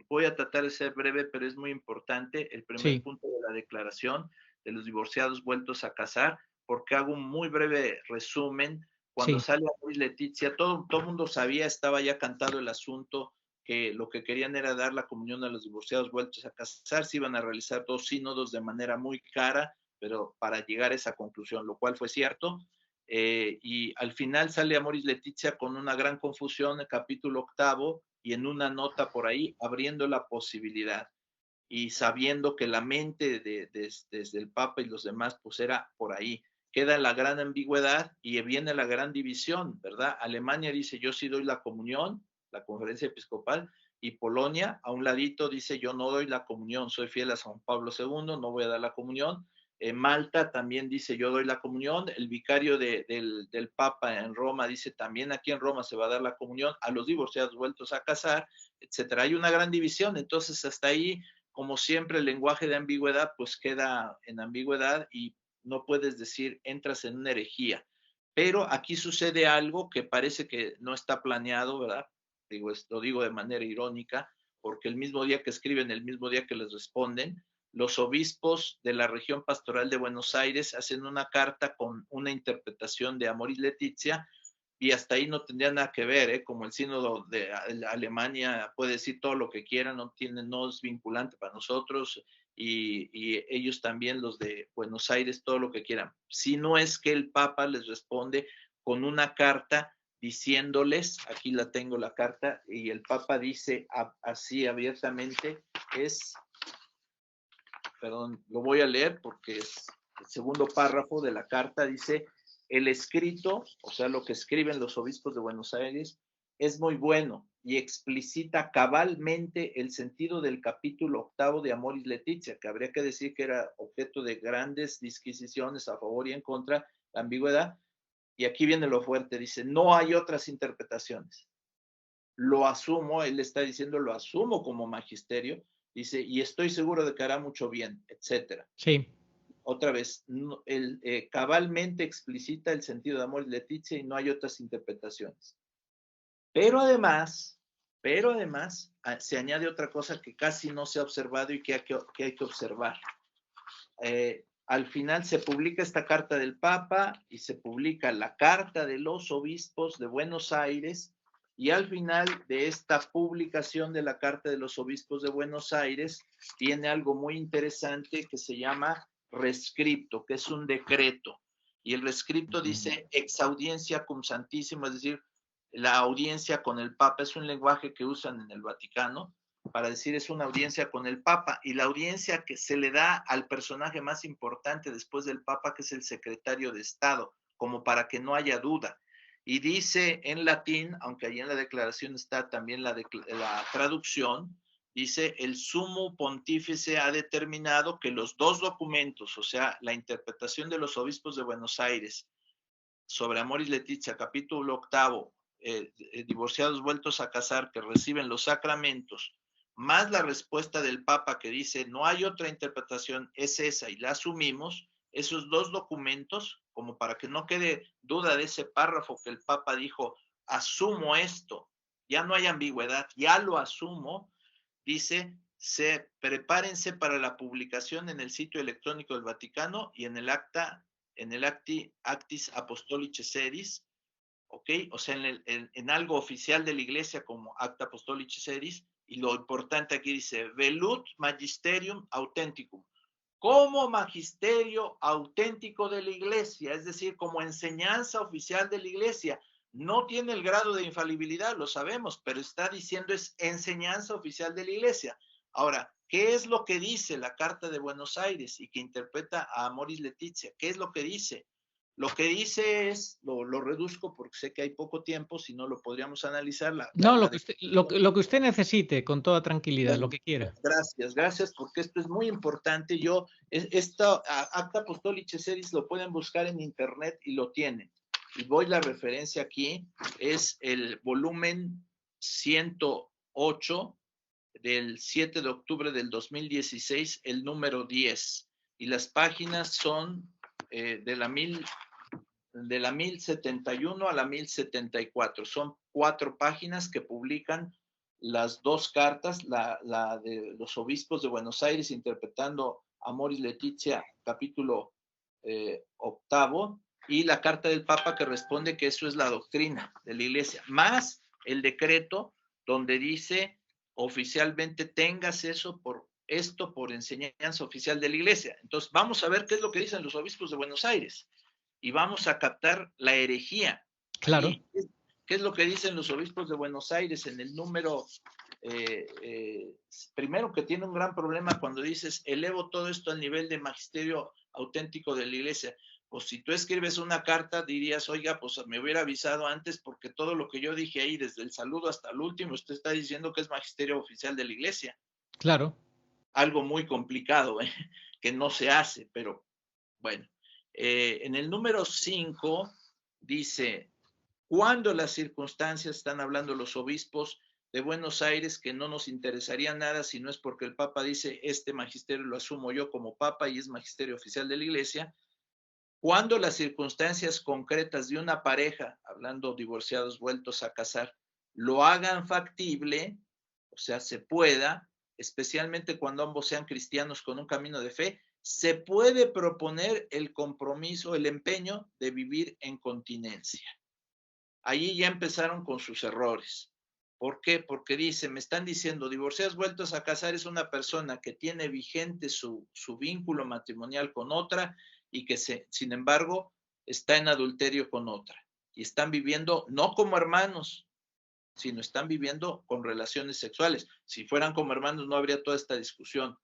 voy a tratar de ser breve, pero es muy importante, el primer sí, punto de la declaración de los divorciados vueltos a casar, porque hago un muy breve resumen. Cuando sí, sale a Leticia, todo el mundo sabía, estaba ya cantado el asunto, que lo que querían era dar la comunión a los divorciados vueltos a casar, se iban a realizar 2 sínodos de manera muy cara, pero para llegar a esa conclusión, lo cual fue cierto. Y al final sale Amoris Leticia con una gran confusión, el capítulo 8, y en una nota por ahí, abriendo la posibilidad y sabiendo que la mente desde el Papa y los demás, pues era por ahí. Queda la gran ambigüedad y viene la gran división, ¿verdad? Alemania dice, yo sí doy la comunión, la conferencia episcopal, y Polonia, a un ladito, dice, yo no doy la comunión, soy fiel a San Pablo II, no voy a dar la comunión. Malta también dice, yo doy la comunión. El vicario del Papa en Roma dice, también aquí en Roma se va a dar la comunión a los divorciados vueltos a casar, etcétera. Hay una gran división, entonces hasta ahí, como siempre, el lenguaje de ambigüedad pues queda en ambigüedad y no puedes decir, entras en una herejía. Pero aquí sucede algo que parece que no está planeado, ¿verdad? Lo digo de manera irónica, porque el mismo día que escriben, el mismo día que les responden, los obispos de la región pastoral de Buenos Aires hacen una carta con una interpretación de Amoris Laetitia, y hasta ahí no tendría nada que ver, como el sínodo de Alemania puede decir todo lo que quiera, no es vinculante para nosotros, y ellos también, los de Buenos Aires, todo lo que quieran. Si no es que el Papa les responde con una carta diciéndoles, aquí la tengo la carta, y el Papa dice así abiertamente, perdón, lo voy a leer porque es el segundo párrafo de la carta, dice: el escrito, o sea, lo que escriben los obispos de Buenos Aires, es muy bueno y explicita cabalmente el sentido del capítulo 8 de Amoris Laetitia, que habría que decir que era objeto de grandes disquisiciones a favor y en contra, la ambigüedad. Y aquí viene lo fuerte, dice: no hay otras interpretaciones. Lo asumo, él está diciendo, lo asumo como magisterio, dice, y estoy seguro de que hará mucho bien, etcétera. Sí. Otra vez, cabalmente explicita el sentido de Amoris Laetitia y no hay otras interpretaciones. Pero además, se añade otra cosa que casi no se ha observado y que hay que observar. Al final se publica esta carta del Papa y se publica la carta de los obispos de Buenos Aires, y al final de esta publicación de la carta de los obispos de Buenos Aires tiene algo muy interesante que se llama rescripto, que es un decreto, y el rescripto dice ex audiencia cum Santissimo, es decir, la audiencia con el Papa. Es un lenguaje que usan en el Vaticano para decir es una audiencia con el Papa, y la audiencia que se le da al personaje más importante después del Papa, que es el secretario de Estado, como para que no haya duda. Y dice en latín, aunque ahí en la declaración está también la traducción, dice: el sumo pontífice ha determinado que los dos documentos, o sea, la interpretación de los obispos de Buenos Aires sobre Amoris Laetitia, capítulo 8, divorciados vueltos a casar que reciben los sacramentos, más la respuesta del Papa que dice no hay otra interpretación, es esa y la asumimos, esos dos documentos, como para que no quede duda de ese párrafo que el Papa dijo, asumo esto, ya no hay ambigüedad, ya lo asumo, dice: prepárense para la publicación en el sitio electrónico del Vaticano y en el Actis Apostolicae Sedis, ¿ok? O sea, en algo oficial de la Iglesia como Acta Apostolicae Sedis, y lo importante aquí dice: velut magisterium authenticum, como magisterio auténtico de la Iglesia, es decir, como enseñanza oficial de la Iglesia. No tiene el grado de infalibilidad, lo sabemos, pero está diciendo es enseñanza oficial de la Iglesia. Ahora, ¿qué es lo que dice la Carta de Buenos Aires y que interpreta a Amoris Laetitia? ¿Qué es lo que dice? Lo que dice es, lo reduzco porque sé que hay poco tiempo, si no lo podríamos analizar. Lo que usted necesite, con toda tranquilidad, bueno, lo que quiera. Gracias, porque esto es muy importante. Esta Acta Apostolicae Sedis lo pueden buscar en internet y lo tienen. Y voy la referencia aquí, es el volumen 108 del 7 de octubre del 2016, el número 10. Y las páginas son de la 1071 a la 1074. Son 4 páginas que publican las dos cartas, la de los obispos de Buenos Aires interpretando Amoris Laetitia, capítulo 8, y la carta del Papa que responde que eso es la doctrina de la Iglesia, más el decreto donde dice oficialmente tengas eso por enseñanza oficial de la Iglesia. Entonces vamos a ver qué es lo que dicen los obispos de Buenos Aires y vamos a captar la herejía. Claro. Allí, ¿qué es lo que dicen los obispos de Buenos Aires en el número primero, que tiene un gran problema cuando dices elevo todo esto al nivel de magisterio auténtico de la Iglesia? Pues si tú escribes una carta dirías, oiga, pues me hubiera avisado antes, porque todo lo que yo dije ahí, desde el saludo hasta el último, usted está diciendo que es magisterio oficial de la Iglesia. Claro. Algo muy complicado, que no se hace, pero bueno. En el número 5 dice: cuando las circunstancias, están hablando los obispos de Buenos Aires, que no nos interesaría nada si no es porque el Papa dice este magisterio lo asumo yo como Papa y es magisterio oficial de la Iglesia. Cuando las circunstancias concretas de una pareja, hablando divorciados vueltos a casar, lo hagan factible, o sea, se pueda, especialmente cuando ambos sean cristianos con un camino de fe, se puede proponer el compromiso, el empeño de vivir en continencia. Allí ya empezaron con sus errores. ¿Por qué? Porque me están diciendo, divorciadas vueltas a casar es una persona que tiene vigente su vínculo matrimonial con otra y que sin embargo está en adulterio con otra. Y están viviendo no como hermanos, sino están viviendo con relaciones sexuales. Si fueran como hermanos no habría toda esta discusión.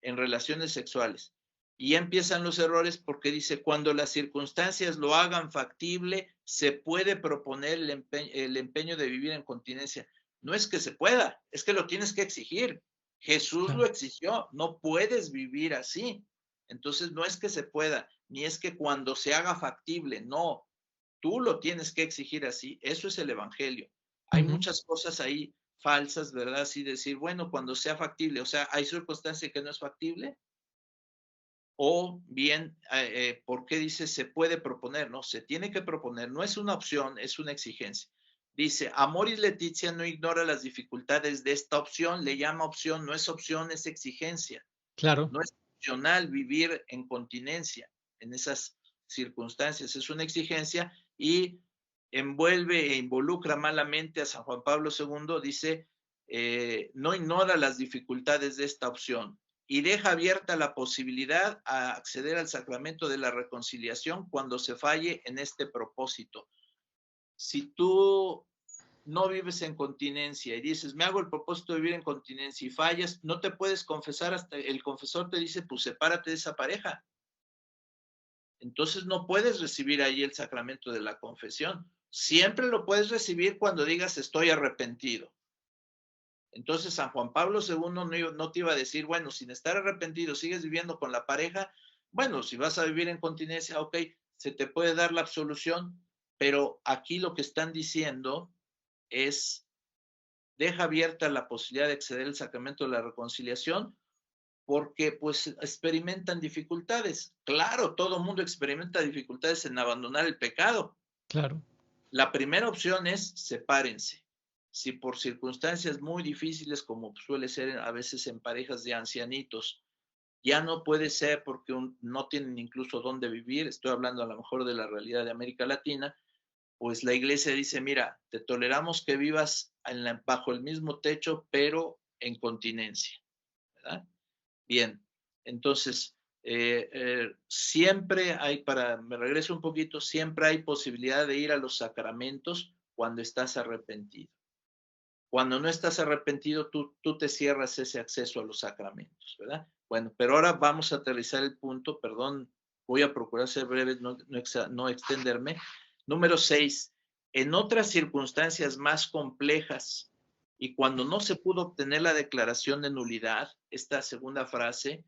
En relaciones sexuales. Y ya empiezan los errores porque dice, cuando las circunstancias lo hagan factible, se puede proponer el empeño de vivir en continencia. No es que se pueda, es que lo tienes que exigir. Jesús lo exigió, no puedes vivir así. Entonces no es que se pueda, ni es que cuando se haga factible, no. Tú lo tienes que exigir así. Eso es el evangelio. Hay muchas cosas ahí falsas, ¿verdad? Así decir, bueno, cuando sea factible, o sea, ¿hay circunstancia que no es factible? O bien, ¿por qué dice se puede proponer? No, se tiene que proponer, no es una opción, es una exigencia. Dice, Amoris Laetitia no ignora las dificultades de esta opción, le llama opción, no es opción, es exigencia. Claro. No es opcional vivir en continencia en esas circunstancias, es una exigencia y envuelve e involucra malamente a San Juan Pablo II, dice, no ignora las dificultades de esta opción y deja abierta la posibilidad a acceder al sacramento de la reconciliación cuando se falle en este propósito. Si tú no vives en continencia y dices, me hago el propósito de vivir en continencia y fallas, no te puedes confesar hasta el confesor te dice, pues sepárate de esa pareja. Entonces no puedes recibir ahí el sacramento de la confesión. Siempre lo puedes recibir cuando digas estoy arrepentido. Entonces San Juan Pablo II no te iba a decir, bueno, sin estar arrepentido, sigues viviendo con la pareja, bueno, si vas a vivir en continencia, ok, se te puede dar la absolución, pero aquí lo que están diciendo es, deja abierta la posibilidad de acceder al sacramento de la reconciliación porque pues experimentan dificultades. Claro, todo mundo experimenta dificultades en abandonar el pecado. Claro. La primera opción es sepárense. Si por circunstancias muy difíciles, como suele ser a veces en parejas de ancianitos, ya no puede ser porque no tienen incluso dónde vivir, estoy hablando a lo mejor de la realidad de América Latina, pues la iglesia dice, mira, te toleramos que vivas bajo el mismo techo, pero en continencia, ¿verdad? Bien, entonces, siempre hay, me regreso un poquito, siempre hay posibilidad de ir a los sacramentos cuando estás arrepentido. Cuando no estás arrepentido, tú te cierras ese acceso a los sacramentos, ¿verdad? Bueno, pero ahora vamos a aterrizar el punto, perdón, voy a procurar ser breve, no extenderme. Número 6, en otras circunstancias más complejas y cuando no se pudo obtener la declaración de nulidad, esta segunda frase,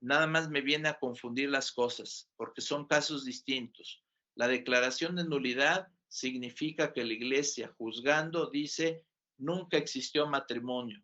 nada más me viene a confundir las cosas, porque son casos distintos. La declaración de nulidad significa que la iglesia, juzgando, dice, nunca existió matrimonio.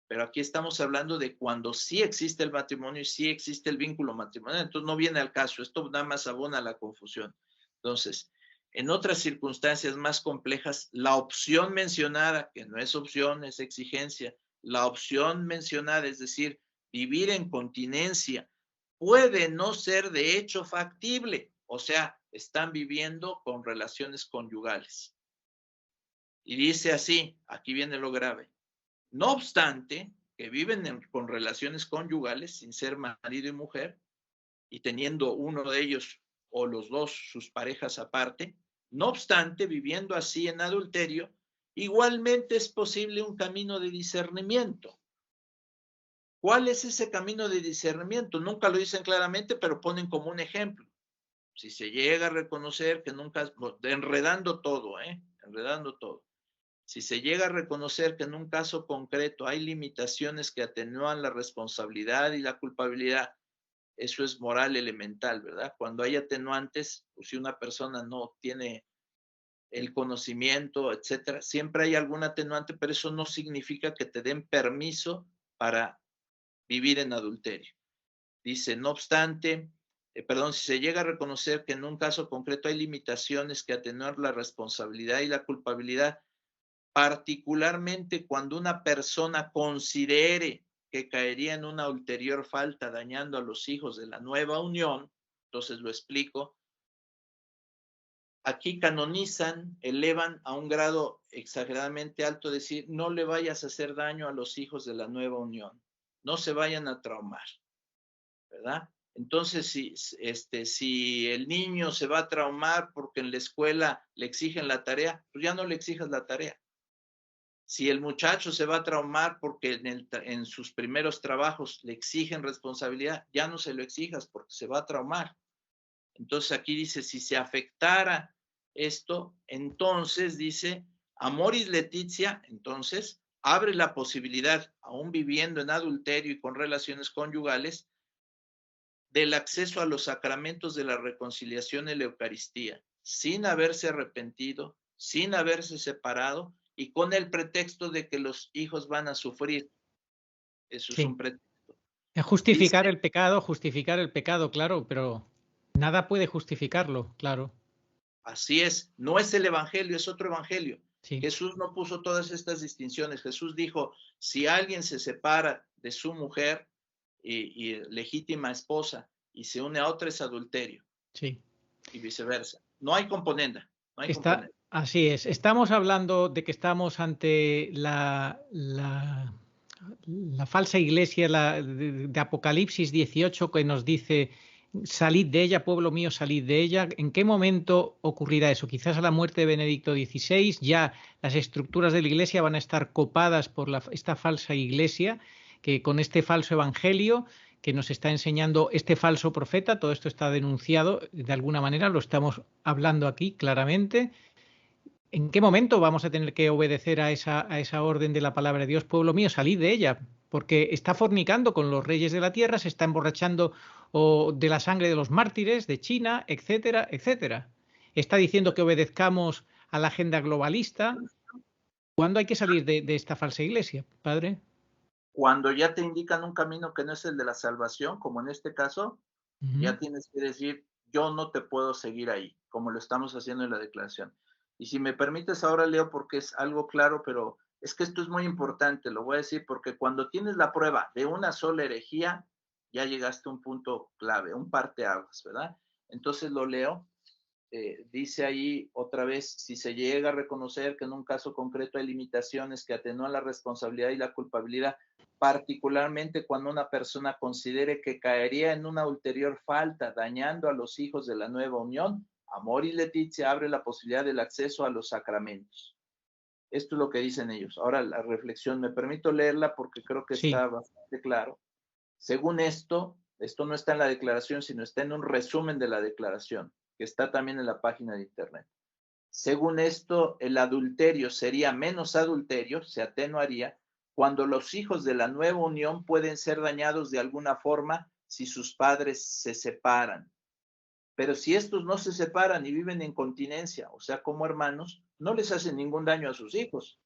Pero aquí estamos hablando de cuando sí existe el matrimonio y sí existe el vínculo matrimonial. Entonces no viene al caso, esto nada más abona la confusión. Entonces, en otras circunstancias más complejas, la opción mencionada, que no es opción, es exigencia, la opción mencionada, es decir, vivir en continencia, puede no ser de hecho factible. O sea, están viviendo con relaciones conyugales. Y dice así, aquí viene lo grave. No obstante, que viven con relaciones conyugales sin ser marido y mujer y teniendo uno de ellos o los dos sus parejas aparte, no obstante, viviendo así en adulterio, igualmente es posible un camino de discernimiento. ¿Cuál es ese camino de discernimiento? Nunca lo dicen claramente, pero ponen como un ejemplo. Si se llega a reconocer que nunca, enredando todo, enredando todo. Si se llega a reconocer que en un caso concreto hay limitaciones que atenúan la responsabilidad y la culpabilidad, eso es moral elemental, ¿verdad? Cuando hay atenuantes, pues si una persona no tiene el conocimiento, etcétera, siempre hay algún atenuante, pero eso no significa que te den permiso para vivir en adulterio. Dice, no obstante, si se llega a reconocer que en un caso concreto hay limitaciones que atenúan la responsabilidad y la culpabilidad, particularmente cuando una persona considere que caería en una ulterior falta dañando a los hijos de la nueva unión. Entonces lo explico. Aquí canonizan, elevan a un grado exageradamente alto, decir, no le vayas a hacer daño a los hijos de la nueva unión, no se vayan a traumar, ¿verdad? Entonces, si el niño se va a traumar porque en la escuela le exigen la tarea, pues ya no le exijas la tarea. Si el muchacho se va a traumar porque en sus primeros trabajos le exigen responsabilidad, ya no se lo exijas porque se va a traumar. Entonces aquí dice, si se afectara esto, entonces dice, amoris laetitia, entonces abre la posibilidad, aún viviendo en adulterio y con relaciones conyugales, del acceso a los sacramentos de la reconciliación y la Eucaristía, sin haberse arrepentido, sin haberse separado y con el pretexto de que los hijos van a sufrir. Eso es un pretexto. Es justificar el pecado, claro, pero nada puede justificarlo, claro. Así es, no es el evangelio, es otro evangelio. Sí. Jesús no puso todas estas distinciones. Jesús dijo, si alguien se separa de su mujer y legítima esposa y se une a otra es adulterio. Sí. Y viceversa. No hay componenda. No hay componenda. Así es. Estamos hablando de que estamos ante la falsa iglesia de Apocalipsis 18 que nos dice, salid de ella, pueblo mío, salid de ella. ¿En qué momento ocurrirá eso? Quizás a la muerte de Benedicto XVI ya las estructuras de la iglesia van a estar copadas por esta falsa iglesia, que con este falso evangelio que nos está enseñando este falso profeta, todo esto está denunciado de alguna manera, lo estamos hablando aquí claramente. ¿En qué momento vamos a tener que obedecer a esa orden de la palabra de Dios? Pueblo mío, salid de ella, porque está fornicando con los reyes de la tierra, se está emborrachando de la sangre de los mártires de China, etcétera, etcétera. Está diciendo que obedezcamos a la agenda globalista. ¿Cuándo hay que salir de esta falsa iglesia, padre? Cuando ya te indican un camino que no es el de la salvación, como en este caso, ya tienes que decir, yo no te puedo seguir ahí, como lo estamos haciendo en la declaración. Y si me permites ahora leo porque es algo claro, pero es que esto es muy importante, lo voy a decir, porque cuando tienes la prueba de una sola herejía, ya llegaste a un punto clave, un parteaguas, ¿verdad? Entonces lo leo. Dice ahí otra vez, si se llega a reconocer que en un caso concreto hay limitaciones que atenúan la responsabilidad y la culpabilidad, particularmente cuando una persona considere que caería en una ulterior falta, dañando a los hijos de la nueva unión, amoris laetitia abre la posibilidad del acceso a los sacramentos. Esto es lo que dicen ellos. Ahora la reflexión, me permito leerla porque creo que está bastante claro. Según esto no está en la declaración, sino está en un resumen de la declaración, que está también en la página de internet. Según esto, el adulterio sería menos adulterio, se atenuaría, cuando los hijos de la nueva unión pueden ser dañados de alguna forma si sus padres se separan. Pero si estos no se separan y viven en continencia, o sea, como hermanos, no les hacen ningún daño a sus hijos.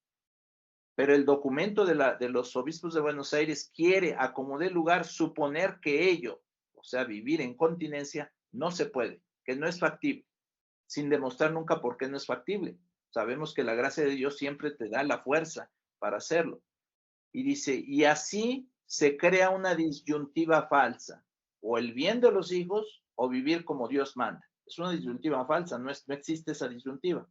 Pero el documento de los obispos de Buenos Aires quiere, a como dé lugar, suponer que ello, o sea, vivir en continencia, no se puede, que no es factible, sin demostrar nunca por qué no es factible. Sabemos que la gracia de Dios siempre te da la fuerza para hacerlo. Y dice, y así se crea una disyuntiva falsa, o el bien de los hijos o vivir como Dios manda. Es una disyuntiva falsa, no existe esa disyuntiva.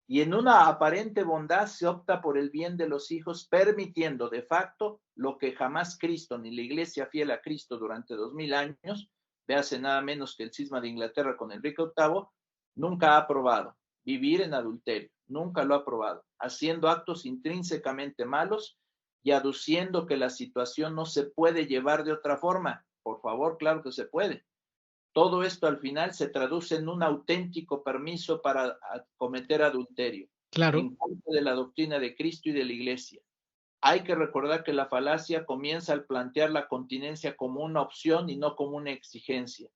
Y en una aparente bondad se opta por el bien de los hijos, permitiendo de facto lo que jamás Cristo ni la Iglesia fiel a Cristo durante 2000 años, véase nada menos que el cisma de Inglaterra con Enrique VIII, nunca ha aprobado, vivir en adulterio, nunca lo ha aprobado, haciendo actos intrínsecamente malos y aduciendo que la situación no se puede llevar de otra forma. Por favor, claro que se puede. Todo esto al final se traduce en un auténtico permiso para cometer adulterio, claro, en contra de la doctrina de Cristo y de la Iglesia. Hay que recordar que la falacia comienza al plantear la continencia como una opción y no como una exigencia.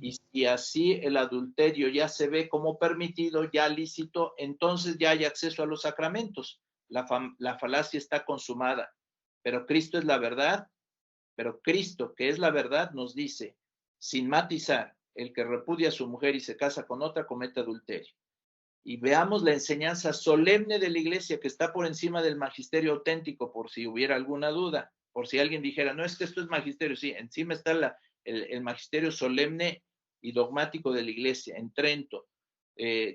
Y si así el adulterio ya se ve como permitido, ya lícito, entonces ya hay acceso a los sacramentos. La falacia está consumada. Pero Cristo es la verdad, pero Cristo, que es la verdad, nos dice, sin matizar, el que repudia a su mujer y se casa con otra comete adulterio. y veamos la enseñanza solemne de la Iglesia que está por encima del magisterio auténtico, por si hubiera alguna duda, por si alguien dijera, no, es que esto es magisterio, sí, encima está el magisterio solemne y dogmático de la Iglesia, en Trento,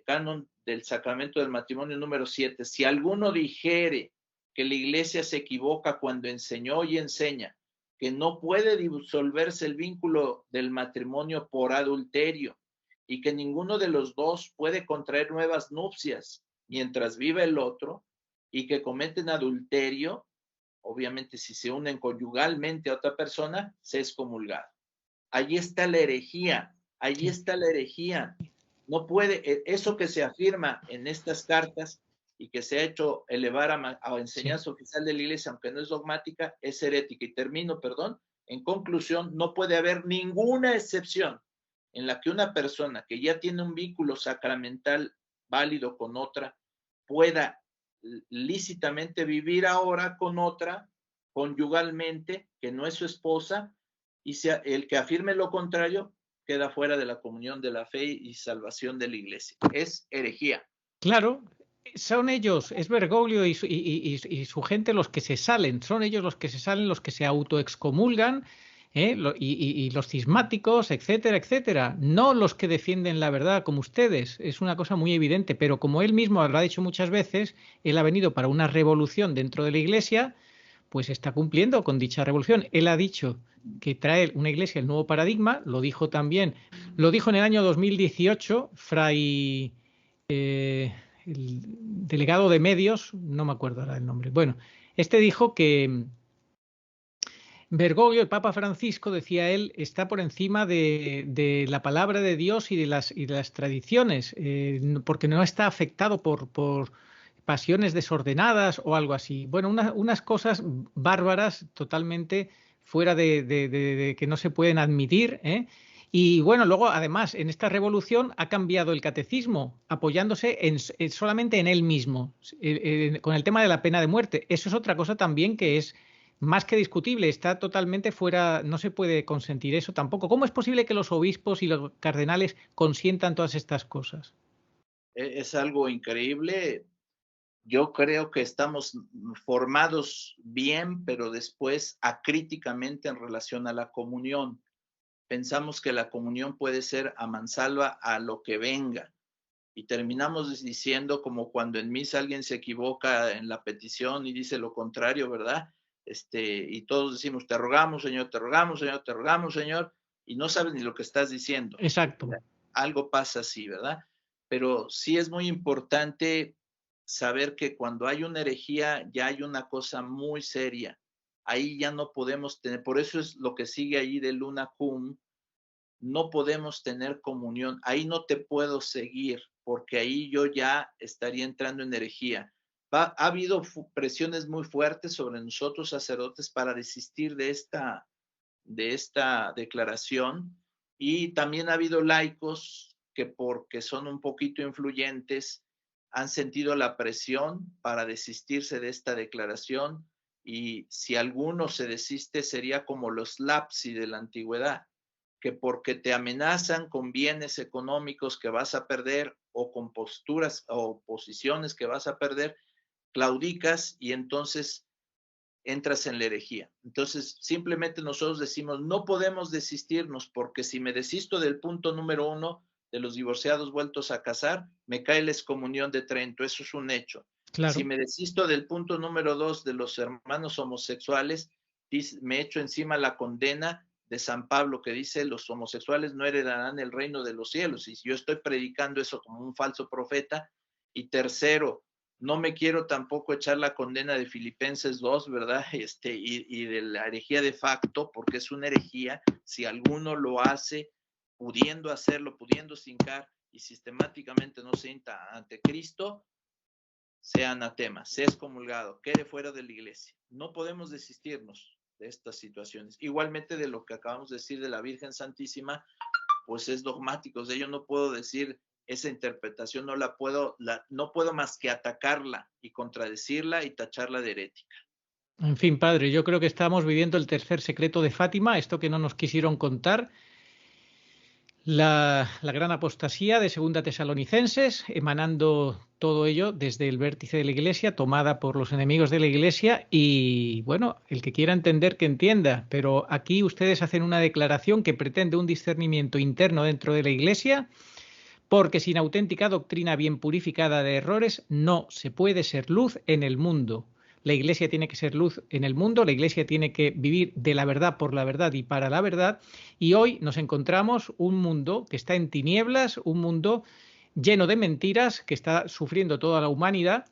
canon del sacramento del matrimonio número 7. Si alguno dijere que la Iglesia se equivoca cuando enseñó y enseña que no puede disolverse el vínculo del matrimonio por adulterio, y que ninguno de los dos puede contraer nuevas nupcias mientras vive el otro, y que cometen adulterio, obviamente si se unen conyugalmente a otra persona, se es excomulgado. Allí está la herejía, allí está la herejía. No puede, eso que se afirma en estas cartas y que se ha hecho elevar a enseñanza oficial de la Iglesia, aunque no es dogmática, es herética. Y termino, perdón, en conclusión, no puede haber ninguna excepción en la que una persona que ya tiene un vínculo sacramental válido con otra pueda lícitamente vivir ahora con otra conyugalmente que no es su esposa, y el que afirme lo contrario queda fuera de la comunión de la fe y salvación de la Iglesia. Es herejía. Claro, son ellos, es Bergoglio y su gente los que se salen, son ellos los que se salen, los que se autoexcomulgan, y los cismáticos, etcétera, etcétera. No los que defienden la verdad como ustedes. Es una cosa muy evidente, pero como él mismo lo ha dicho muchas veces, él ha venido para una revolución dentro de la Iglesia, pues está cumpliendo con dicha revolución. Él ha dicho que trae una Iglesia el nuevo paradigma, lo dijo también, lo dijo en el año 2018, Fray... el delegado de medios, no me acuerdo ahora el nombre. Bueno, este dijo que Bergoglio, el Papa Francisco, decía él, está por encima de la palabra de Dios y de las tradiciones, porque no está afectado por pasiones desordenadas o algo así. Bueno, unas cosas bárbaras totalmente fuera de que no se pueden admitir, ¿eh? Y bueno, luego además en esta revolución ha cambiado el catecismo apoyándose solamente en él mismo, con el tema de la pena de muerte. Eso es otra cosa también que es más que discutible, está totalmente fuera, no se puede consentir eso tampoco. ¿Cómo es posible que los obispos y los cardenales consientan todas estas cosas? Es algo increíble. Yo creo que estamos formados bien, pero después acríticamente en relación a la comunión. Pensamos que la comunión puede ser a mansalva a lo que venga, y terminamos diciendo, como cuando en misa alguien se equivoca en la petición y dice lo contrario, ¿verdad? Y todos decimos, te rogamos, Señor, te rogamos, Señor, te rogamos, Señor, y no sabes ni lo que estás diciendo. Exacto. Algo pasa así, ¿verdad? Pero sí es muy importante saber que cuando hay una herejía ya hay una cosa muy seria. Ahí ya no podemos tener, por eso es lo que sigue ahí de Luna Cum, no podemos tener comunión, ahí no te puedo seguir, porque ahí yo ya estaría entrando en herejía. Ha habido presiones muy fuertes sobre nosotros sacerdotes para desistir de esta declaración, y también ha habido laicos que, porque son un poquito influyentes, han sentido la presión para desistirse de esta declaración, y si alguno se desiste sería como los lapsi de la antigüedad, que porque te amenazan con bienes económicos que vas a perder o con posturas o posiciones que vas a perder, claudicas y entonces entras en la herejía. Entonces, simplemente nosotros decimos, no podemos desistirnos, porque si me desisto del punto número 1 de los divorciados vueltos a casar, me cae la excomunión de Trento, eso es un hecho. Claro. Si me desisto del punto número 2 de los hermanos homosexuales, me echo encima la condena de San Pablo, que dice, los homosexuales no heredarán el reino de los cielos, y yo estoy predicando eso como un falso profeta. Y tercero, no me quiero tampoco echar la condena de Filipenses 2, ¿verdad? Y de la herejía de facto, porque es una herejía si alguno lo hace pudiendo hacerlo, pudiendo sincar y sistemáticamente no se hinta ante Cristo, sea anatema, sea excomulgado, quede fuera de la iglesia. No podemos desistirnos de estas situaciones. Igualmente de lo que acabamos de decir de la Virgen Santísima, pues es dogmático. De ello no puedo decir esa interpretación, no puedo más que atacarla y contradecirla y tacharla de herética. En fin, padre, yo creo que estamos viviendo el tercer secreto de Fátima, esto que no nos quisieron contar. La gran apostasía de Segunda Tesalonicenses, emanando todo ello desde el vértice de la Iglesia, tomada por los enemigos de la Iglesia y, bueno, el que quiera entender que entienda, pero aquí ustedes hacen una declaración que pretende un discernimiento interno dentro de la Iglesia, porque sin auténtica doctrina bien purificada de errores no se puede ser luz en el mundo. La Iglesia tiene que ser luz en el mundo, la Iglesia tiene que vivir de la verdad, por la verdad y para la verdad. Y hoy nos encontramos un mundo que está en tinieblas, un mundo lleno de mentiras que está sufriendo toda la humanidad,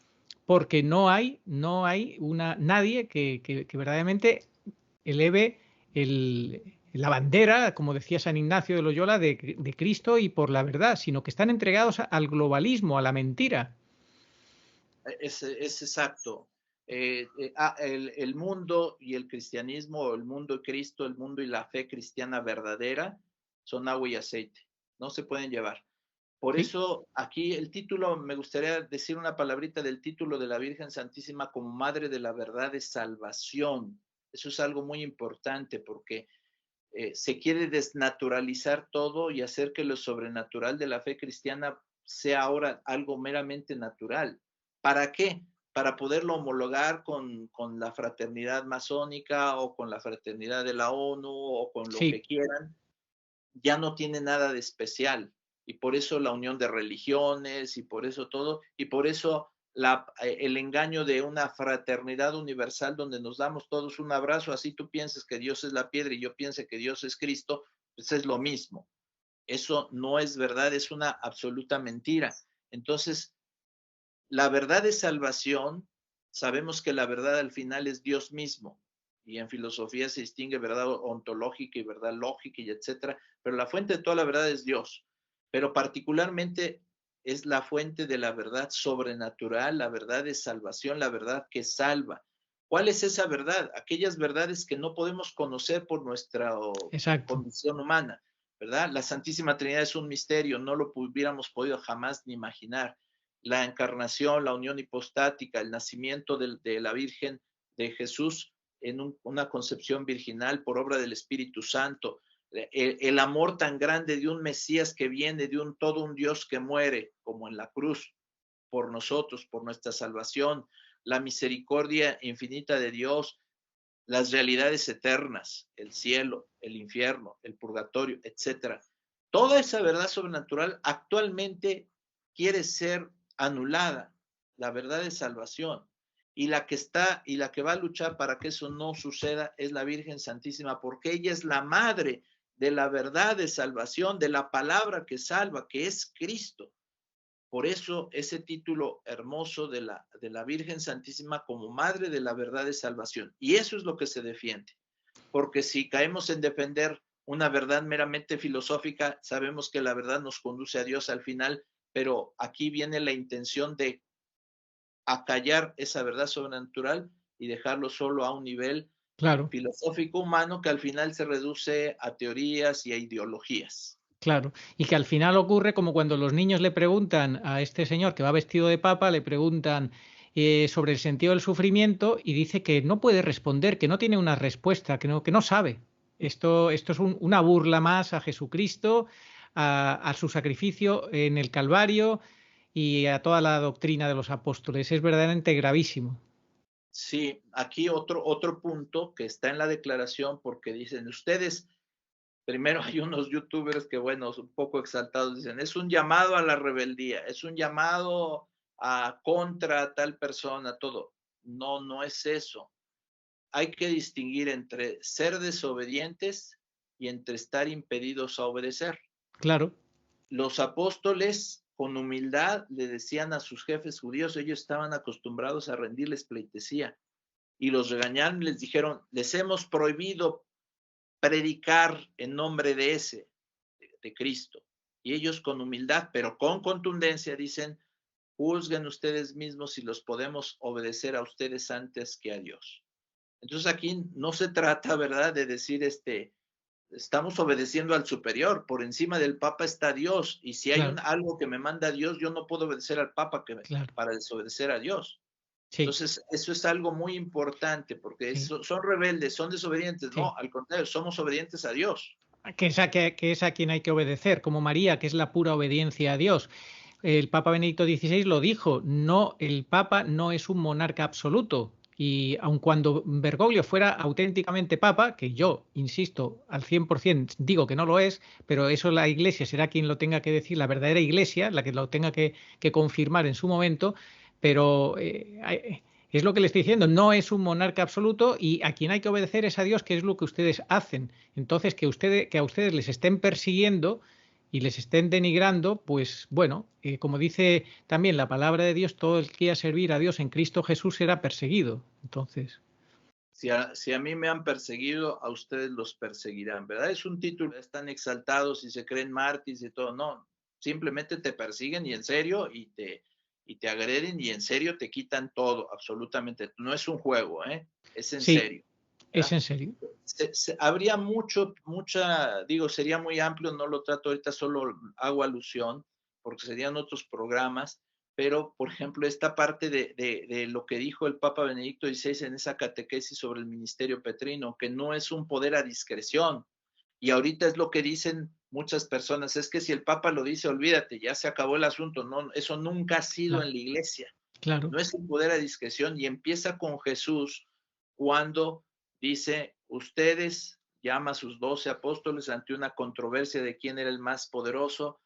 porque no hay nadie que verdaderamente eleve la bandera, como decía San Ignacio de Loyola, de Cristo y por la verdad, sino que están entregados al globalismo, a la mentira. Es exacto. El mundo y el cristianismo, el mundo y Cristo, el mundo y la fe cristiana verdadera son agua y aceite, no se pueden llevar. Por Sí. eso aquí el título, me gustaría decir una palabrita del título de la Virgen Santísima como Madre de la Verdad de Salvación. Eso es algo muy importante porque se quiere desnaturalizar todo y hacer que lo sobrenatural de la fe cristiana sea ahora algo meramente natural. ¿Para qué? Para poderlo homologar con la fraternidad masónica o con la fraternidad de la ONU o con lo que quieran. Ya no tiene nada de especial. Y por eso la unión de religiones y por eso todo. Y por eso el engaño de una fraternidad universal donde nos damos todos un abrazo, así tú pienses que Dios es la piedra y yo piense que Dios es Cristo, pues es lo mismo. Eso no es verdad, es una absoluta mentira. Entonces, la verdad de salvación, sabemos que la verdad al final es Dios mismo. Y en filosofía se distingue verdad ontológica y verdad lógica y etcétera, pero la fuente de toda la verdad es Dios. Pero particularmente es la fuente de la verdad sobrenatural, la verdad de salvación, la verdad que salva. ¿Cuál es esa verdad? Aquellas verdades que no podemos conocer por nuestra condición humana, ¿verdad? La Santísima Trinidad es un misterio, no lo hubiéramos podido jamás ni imaginar. La encarnación, la unión hipostática, el nacimiento de la Virgen de Jesús en una concepción virginal por obra del Espíritu Santo, el amor tan grande de un Mesías que viene, de todo un Dios que muere, como en la cruz, por nosotros, por nuestra salvación, la misericordia infinita de Dios, las realidades eternas, el cielo, el infierno, el purgatorio, etcétera. Toda esa verdad sobrenatural actualmente quiere ser anulada, la verdad de salvación. Y la que va a luchar para que eso no suceda es la Virgen Santísima, porque ella es la madre de la verdad de salvación, de la palabra que salva, que es Cristo. Por eso ese título hermoso de la Virgen Santísima como Madre de la Verdad de Salvación. Y eso es lo que se defiende. Porque si caemos en defender una verdad meramente filosófica, sabemos que la verdad nos conduce a Dios al final, pero aquí viene la intención de acallar esa verdad sobrenatural y dejarlo solo a un nivel filosófico humano que al final se reduce a teorías y a ideologías. Claro, y que al final ocurre como cuando los niños le preguntan a este señor que va vestido de papa, le preguntan sobre el sentido del sufrimiento y dice que no puede responder, que no tiene una respuesta, que no sabe. Esto es una burla más a Jesucristo, a su sacrificio en el Calvario y a toda la doctrina de los apóstoles. Es verdaderamente gravísimo. Sí, aquí otro punto que está en la declaración, porque dicen ustedes, primero hay unos youtubers que, bueno, un poco exaltados, dicen, es un llamado a la rebeldía, es un llamado a contra tal persona, todo. No, no es eso. Hay que distinguir entre ser desobedientes y entre estar impedidos a obedecer. Claro. Los apóstoles con humildad le decían a sus jefes judíos, ellos estaban acostumbrados a rendirles pleitesía y los regañaron y les dijeron, les hemos prohibido predicar en nombre de ese, de Cristo. Y ellos con humildad, pero con contundencia dicen, juzguen ustedes mismos si los podemos obedecer a ustedes antes que a Dios. Entonces aquí no se trata, ¿verdad?, de decir, estamos obedeciendo al superior, por encima del Papa está Dios, y si hay algo que me manda Dios, yo no puedo obedecer al Papa para desobedecer a Dios. Sí. Entonces, eso es algo muy importante, porque son rebeldes, son desobedientes. Sí. No, al contrario, somos obedientes a Dios. que es a quien hay que obedecer, como María, que es la pura obediencia a Dios. El Papa Benedicto XVI lo dijo, no, el Papa no es un monarca absoluto. Y aun cuando Bergoglio fuera auténticamente Papa, que yo, insisto, al 100% digo que no lo es, pero eso la Iglesia será quien lo tenga que decir, la verdadera Iglesia, la que lo tenga que confirmar en su momento, pero es lo que le estoy diciendo, no es un monarca absoluto y a quien hay que obedecer es a Dios, que es lo que ustedes hacen. Entonces, que a ustedes les estén persiguiendo y les estén denigrando, pues bueno, como dice también la palabra de Dios, todo el que quiera servir a Dios en Cristo Jesús será perseguido. Entonces, si a mí me han perseguido, a ustedes los perseguirán, ¿verdad? Es un título, están exaltados y se creen mártires y todo, no, simplemente te persiguen y en serio y te agreden y en serio te quitan todo, absolutamente. No es un juego, es en sí, serio. es ¿Verdad? en serio. Habría digo, sería muy amplio, no lo trato ahorita, solo hago alusión, porque serían otros programas, pero, por ejemplo, esta parte de lo que dijo el Papa Benedicto XVI en esa catequesis sobre el ministerio petrino, que no es un poder a discreción, y ahorita es lo que dicen muchas personas, es que si el Papa lo dice, olvídate, ya se acabó el asunto, no, eso nunca ha sido Claro, en la Iglesia, claro. no es un poder a discreción, y empieza con Jesús cuando dice, ustedes llama a sus 12 apóstoles ante una controversia de quién era el más poderoso.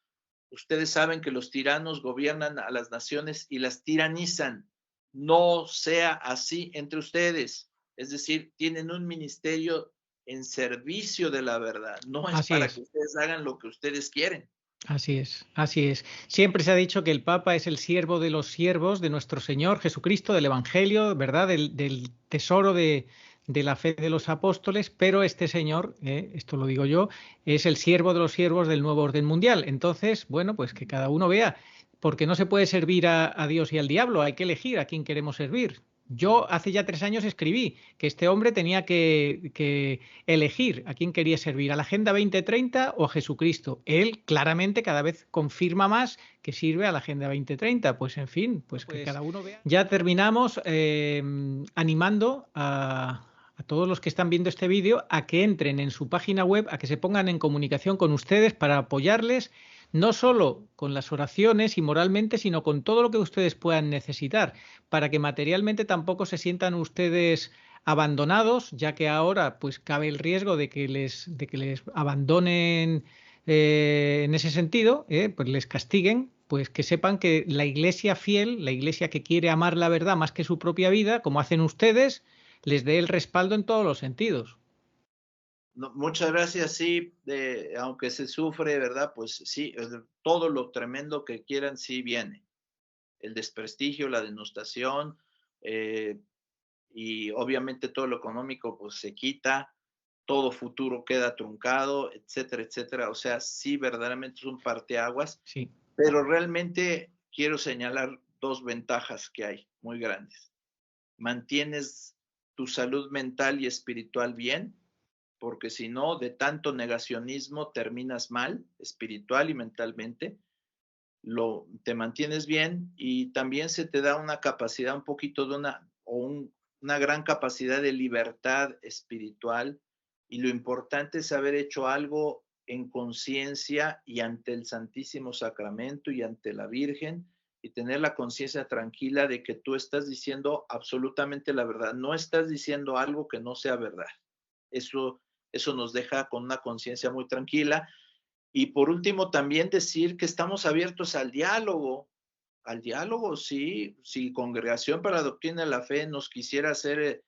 Ustedes saben que los tiranos gobiernan a las naciones y las tiranizan. No sea así entre ustedes. Es decir, tienen un ministerio en servicio de la verdad. No es Así para es. que ustedes hagan lo que ustedes quieren. Así es, así es. Siempre se ha dicho que el Papa es el siervo de los siervos de nuestro Señor Jesucristo, del Evangelio, ¿verdad? Del tesoro de la fe de los apóstoles, pero este señor, esto lo digo yo, es el siervo de los siervos del nuevo orden mundial. Entonces, bueno, pues que cada uno vea, porque no se puede servir a Dios y al diablo, hay que elegir a quién queremos servir. Yo hace ya 3 años escribí que este hombre tenía que elegir a quién quería servir, a la Agenda 2030 o a Jesucristo. Él claramente cada vez confirma más que sirve a la Agenda 2030. Pues en fin, pues que cada uno vea. Ya terminamos animando a todos los que están viendo este vídeo a que entren en su página web, a que se pongan en comunicación con ustedes para apoyarles, no solo con las oraciones y moralmente, sino con todo lo que ustedes puedan necesitar, para que materialmente tampoco se sientan ustedes abandonados, ya que ahora pues cabe el riesgo de que les abandonen en ese sentido, pues les castiguen, pues que sepan que la iglesia fiel, la iglesia que quiere amar la verdad más que su propia vida, como hacen ustedes, les dé el respaldo en todos los sentidos. No, muchas gracias, sí, aunque se sufre, ¿verdad? Pues sí, todo lo tremendo que quieran sí viene. El desprestigio, la denostación, y obviamente todo lo económico pues se quita, todo futuro queda truncado, etcétera, etcétera. O sea, sí, verdaderamente es un parteaguas, Sí, pero realmente quiero señalar dos ventajas que hay muy grandes. Mantienes tu salud mental y espiritual bien, porque si no, de tanto negacionismo terminas mal, espiritual y mentalmente. Te mantienes bien y también se te da una capacidad un poquito de una gran capacidad de libertad espiritual, y lo importante es haber hecho algo en conciencia y ante el Santísimo Sacramento y ante la Virgen, y tener la conciencia tranquila de que tú estás diciendo absolutamente la verdad, no estás diciendo algo que no sea verdad. Eso nos deja con una conciencia muy tranquila. Y por último, también decir que estamos abiertos al diálogo, sí. Si Congregación para la Doctrina de la Fe nos quisiera hacer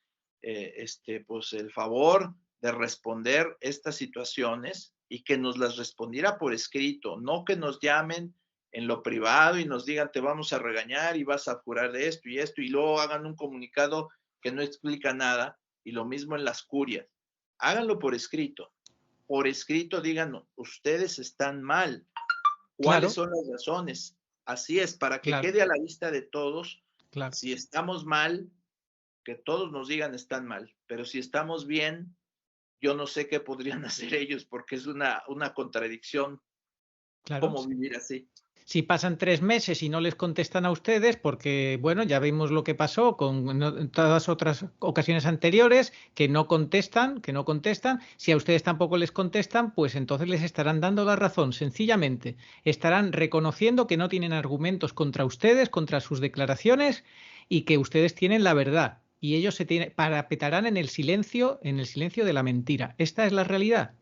pues el favor de responder estas situaciones y que nos las respondiera por escrito, no que nos llamen en lo privado y nos digan te vamos a regañar y vas a jurar de esto y luego hagan un comunicado que no explica nada, y lo mismo en las curias. Háganlo por escrito. Por escrito digan, ustedes están mal. ¿Cuáles claro, son las razones? Así es, para que claro, quede a la vista de todos, claro. si estamos mal, que todos nos digan están mal, pero si estamos bien, yo no sé qué podrían hacer ellos, porque es una contradicción. Claro. ¿Cómo vivir así? Si pasan 3 meses y no les contestan a ustedes, porque, bueno, ya vimos lo que pasó en todas otras ocasiones anteriores, que no contestan, si a ustedes tampoco les contestan, pues entonces les estarán dando la razón, sencillamente. Estarán reconociendo que no tienen argumentos contra ustedes, contra sus declaraciones, y que ustedes tienen la verdad. Y ellos se parapetarán en el silencio de la mentira. Esta es la realidad,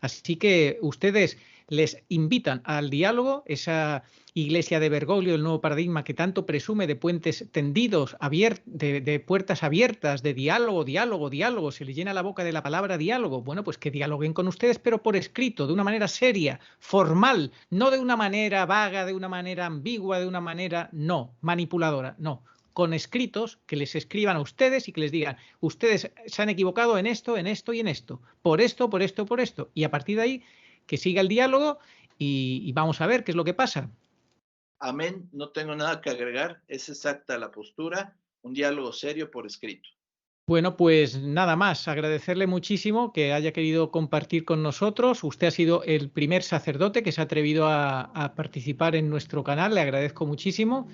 Así que ustedes les invitan al diálogo, esa iglesia de Bergoglio, el nuevo paradigma que tanto presume de puentes tendidos, de puertas abiertas, de diálogo, se les llena la boca de la palabra diálogo. Bueno, pues que dialoguen con ustedes, pero por escrito, de una manera seria, formal, no de una manera vaga, de una manera ambigua, de una manera no, manipuladora, no. Con escritos que les escriban a ustedes y que les digan, ustedes se han equivocado en esto y en esto, por esto, y a partir de ahí que siga el diálogo y vamos a ver qué es lo que pasa. Amén, no tengo nada que agregar, es exacta la postura, un diálogo serio por escrito. Bueno, pues nada más, agradecerle muchísimo que haya querido compartir con nosotros. Usted ha sido el primer sacerdote que se ha atrevido a participar en nuestro canal, le agradezco muchísimo.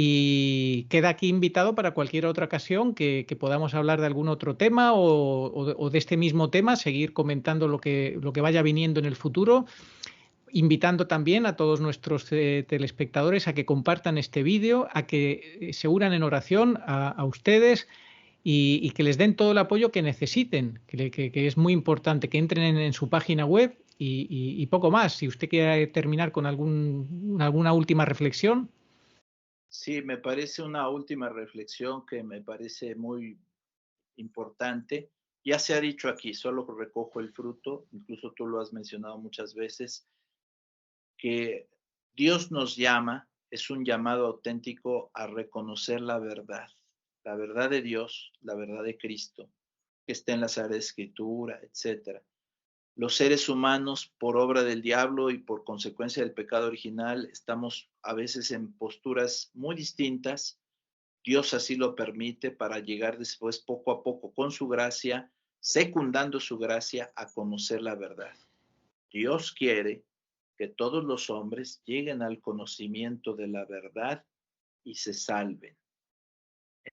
Y queda aquí invitado para cualquier otra ocasión que podamos hablar de algún otro tema o de este mismo tema, seguir comentando lo que vaya viniendo en el futuro, invitando también a todos nuestros telespectadores a que compartan este vídeo, a que se unan en oración a ustedes y que les den todo el apoyo que necesiten, que es muy importante, que entren en su página web y poco más. Si usted quiere terminar con alguna última reflexión. Sí, me parece una última reflexión que me parece muy importante. Ya se ha dicho aquí, solo recojo el fruto, incluso tú lo has mencionado muchas veces, que Dios nos llama, es un llamado auténtico a reconocer la verdad de Dios, la verdad de Cristo, que está en la Sagrada Escritura, etcétera. Los seres humanos, por obra del diablo y por consecuencia del pecado original, estamos a veces en posturas muy distintas. Dios así lo permite para llegar después, poco a poco, con su gracia, secundando su gracia, a conocer la verdad. Dios quiere que todos los hombres lleguen al conocimiento de la verdad y se salven.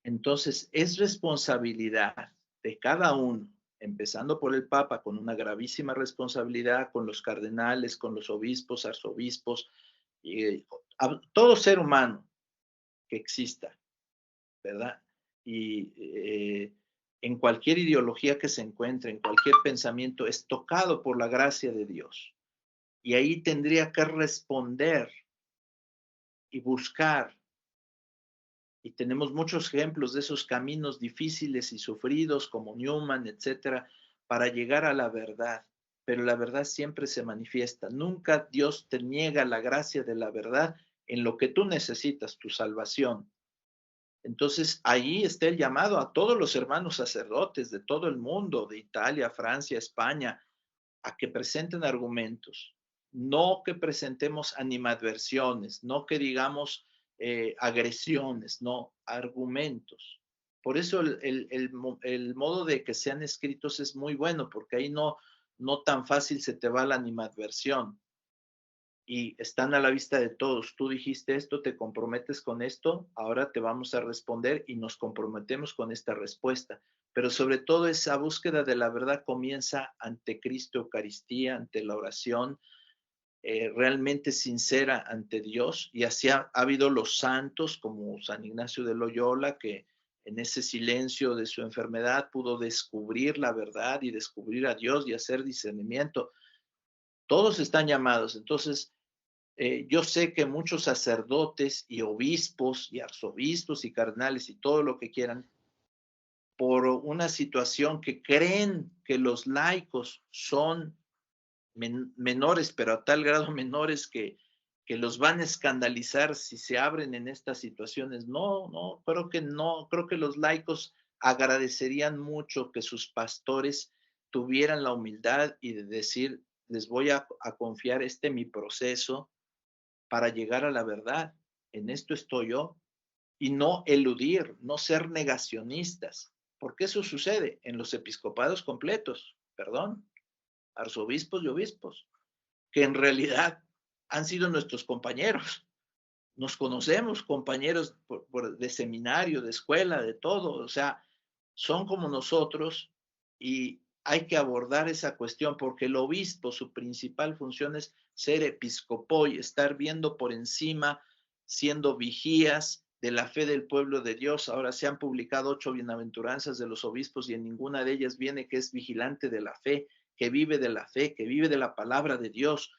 Entonces, es responsabilidad de cada uno, empezando por el Papa, con una gravísima responsabilidad, con los cardenales, con los obispos, arzobispos, todo ser humano que exista, ¿verdad? Y en cualquier ideología que se encuentre, en cualquier pensamiento, es tocado por la gracia de Dios. Y ahí tendría que responder y buscar. Y tenemos muchos ejemplos de esos caminos difíciles y sufridos, como Newman, etcétera, para llegar a la verdad. Pero la verdad siempre se manifiesta. Nunca Dios te niega la gracia de la verdad en lo que tú necesitas, tu salvación. Entonces, ahí está el llamado a todos los hermanos sacerdotes de todo el mundo, de Italia, Francia, España, a que presenten argumentos. No que presentemos animadversiones, no que digamos agresiones, no, argumentos. Por eso el modo de que sean escritos es muy bueno, porque ahí no tan fácil se te va la animadversión. Y están a la vista de todos. Tú dijiste esto, te comprometes con esto, ahora te vamos a responder y nos comprometemos con esta respuesta. Pero sobre todo esa búsqueda de la verdad comienza ante Cristo Eucaristía, ante la oración, realmente sincera ante Dios. Y así ha habido los santos como San Ignacio de Loyola, que en ese silencio de su enfermedad pudo descubrir la verdad y descubrir a Dios y hacer discernimiento. Todos están llamados. Entonces, yo sé que muchos sacerdotes y obispos y arzobispos y cardenales y todo lo que quieran, por una situación que creen que los laicos son menores, pero a tal grado menores que los van a escandalizar si se abren en estas situaciones. No, creo que los laicos agradecerían mucho que sus pastores tuvieran la humildad y de decir, les voy a confiar mi proceso para llegar a la verdad. En esto estoy yo. Y no eludir, no ser negacionistas, porque eso sucede en los episcopados completos, arzobispos y obispos, que en realidad han sido nuestros compañeros. Nos conocemos, compañeros de seminario, de escuela, de todo. O sea, son como nosotros y hay que abordar esa cuestión porque el obispo, su principal función es ser episcopoi, estar viendo por encima, siendo vigías de la fe del pueblo de Dios. Ahora se han publicado 8 bienaventuranzas de los obispos y en ninguna de ellas viene que es vigilante de la fe, que vive de la fe, que vive de la palabra de Dios.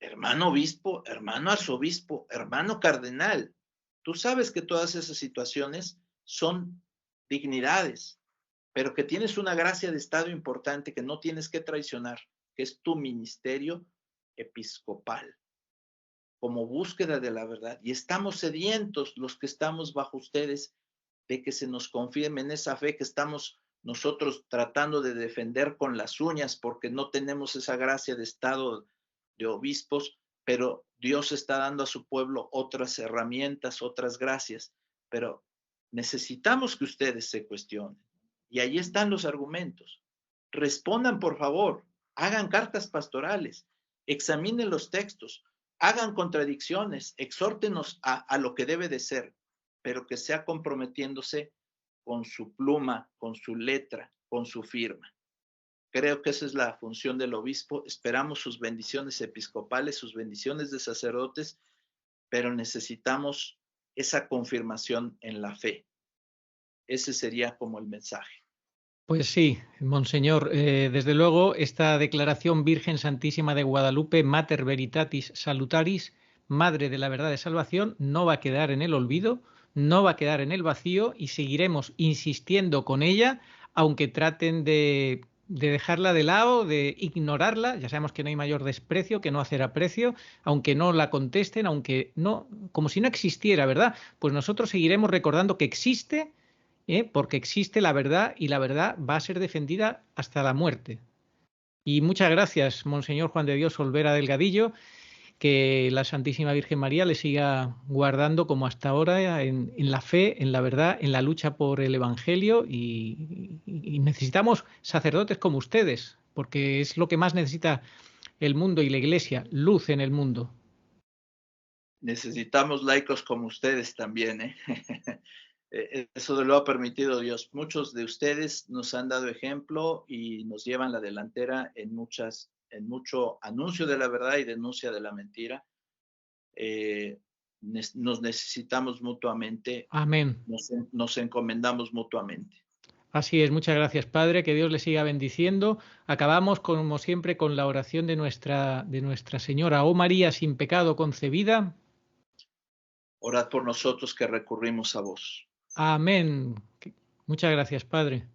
Hermano obispo, hermano arzobispo, hermano cardenal, tú sabes que todas esas situaciones son dignidades, pero que tienes una gracia de estado importante que no tienes que traicionar, que es tu ministerio episcopal, como búsqueda de la verdad. Y estamos sedientos los que estamos bajo ustedes de que se nos confirme en esa fe que estamos nosotros tratando de defender con las uñas porque no tenemos esa gracia de estado de obispos, pero Dios está dando a su pueblo otras herramientas, otras gracias, pero necesitamos que ustedes se cuestionen. Y ahí están los argumentos. Respondan, por favor, hagan cartas pastorales, examinen los textos, hagan contradicciones, exhórtenos a lo que debe de ser, pero que sea comprometiéndose con su pluma, con su letra, con su firma. Creo que esa es la función del obispo. Esperamos sus bendiciones episcopales, sus bendiciones de sacerdotes, pero necesitamos esa confirmación en la fe. Ese sería como el mensaje. Pues sí, Monseñor, desde luego esta declaración Virgen Santísima de Guadalupe, Mater Veritatis Salutaris, Madre de la Verdad de Salvación, no va a quedar en el olvido, no va a quedar en el vacío y seguiremos insistiendo con ella, aunque traten de dejarla de lado, de ignorarla. Ya sabemos que no hay mayor desprecio que no hacer aprecio, aunque no la contesten, aunque no, como si no existiera, ¿verdad? Pues nosotros seguiremos recordando que existe, porque existe la verdad y la verdad va a ser defendida hasta la muerte. Y muchas gracias, Monseñor Juan de Dios Olvera Delgadillo, que la Santísima Virgen María le siga guardando como hasta ahora en la fe, en la verdad, en la lucha por el Evangelio y necesitamos sacerdotes como ustedes, porque es lo que más necesita el mundo y la Iglesia, luz en el mundo. Necesitamos laicos como ustedes también, ¿eh? Eso lo ha permitido Dios. Muchos de ustedes nos han dado ejemplo y nos llevan la delantera en mucho anuncio de la verdad y denuncia de la mentira. Nos necesitamos mutuamente. Amén. Nos encomendamos mutuamente. Así es, muchas gracias, Padre, que Dios le siga bendiciendo. Acabamos, como siempre, con la oración de Nuestra Señora, oh María sin pecado concebida. Orad por nosotros que recurrimos a vos. Amén. Muchas gracias, Padre.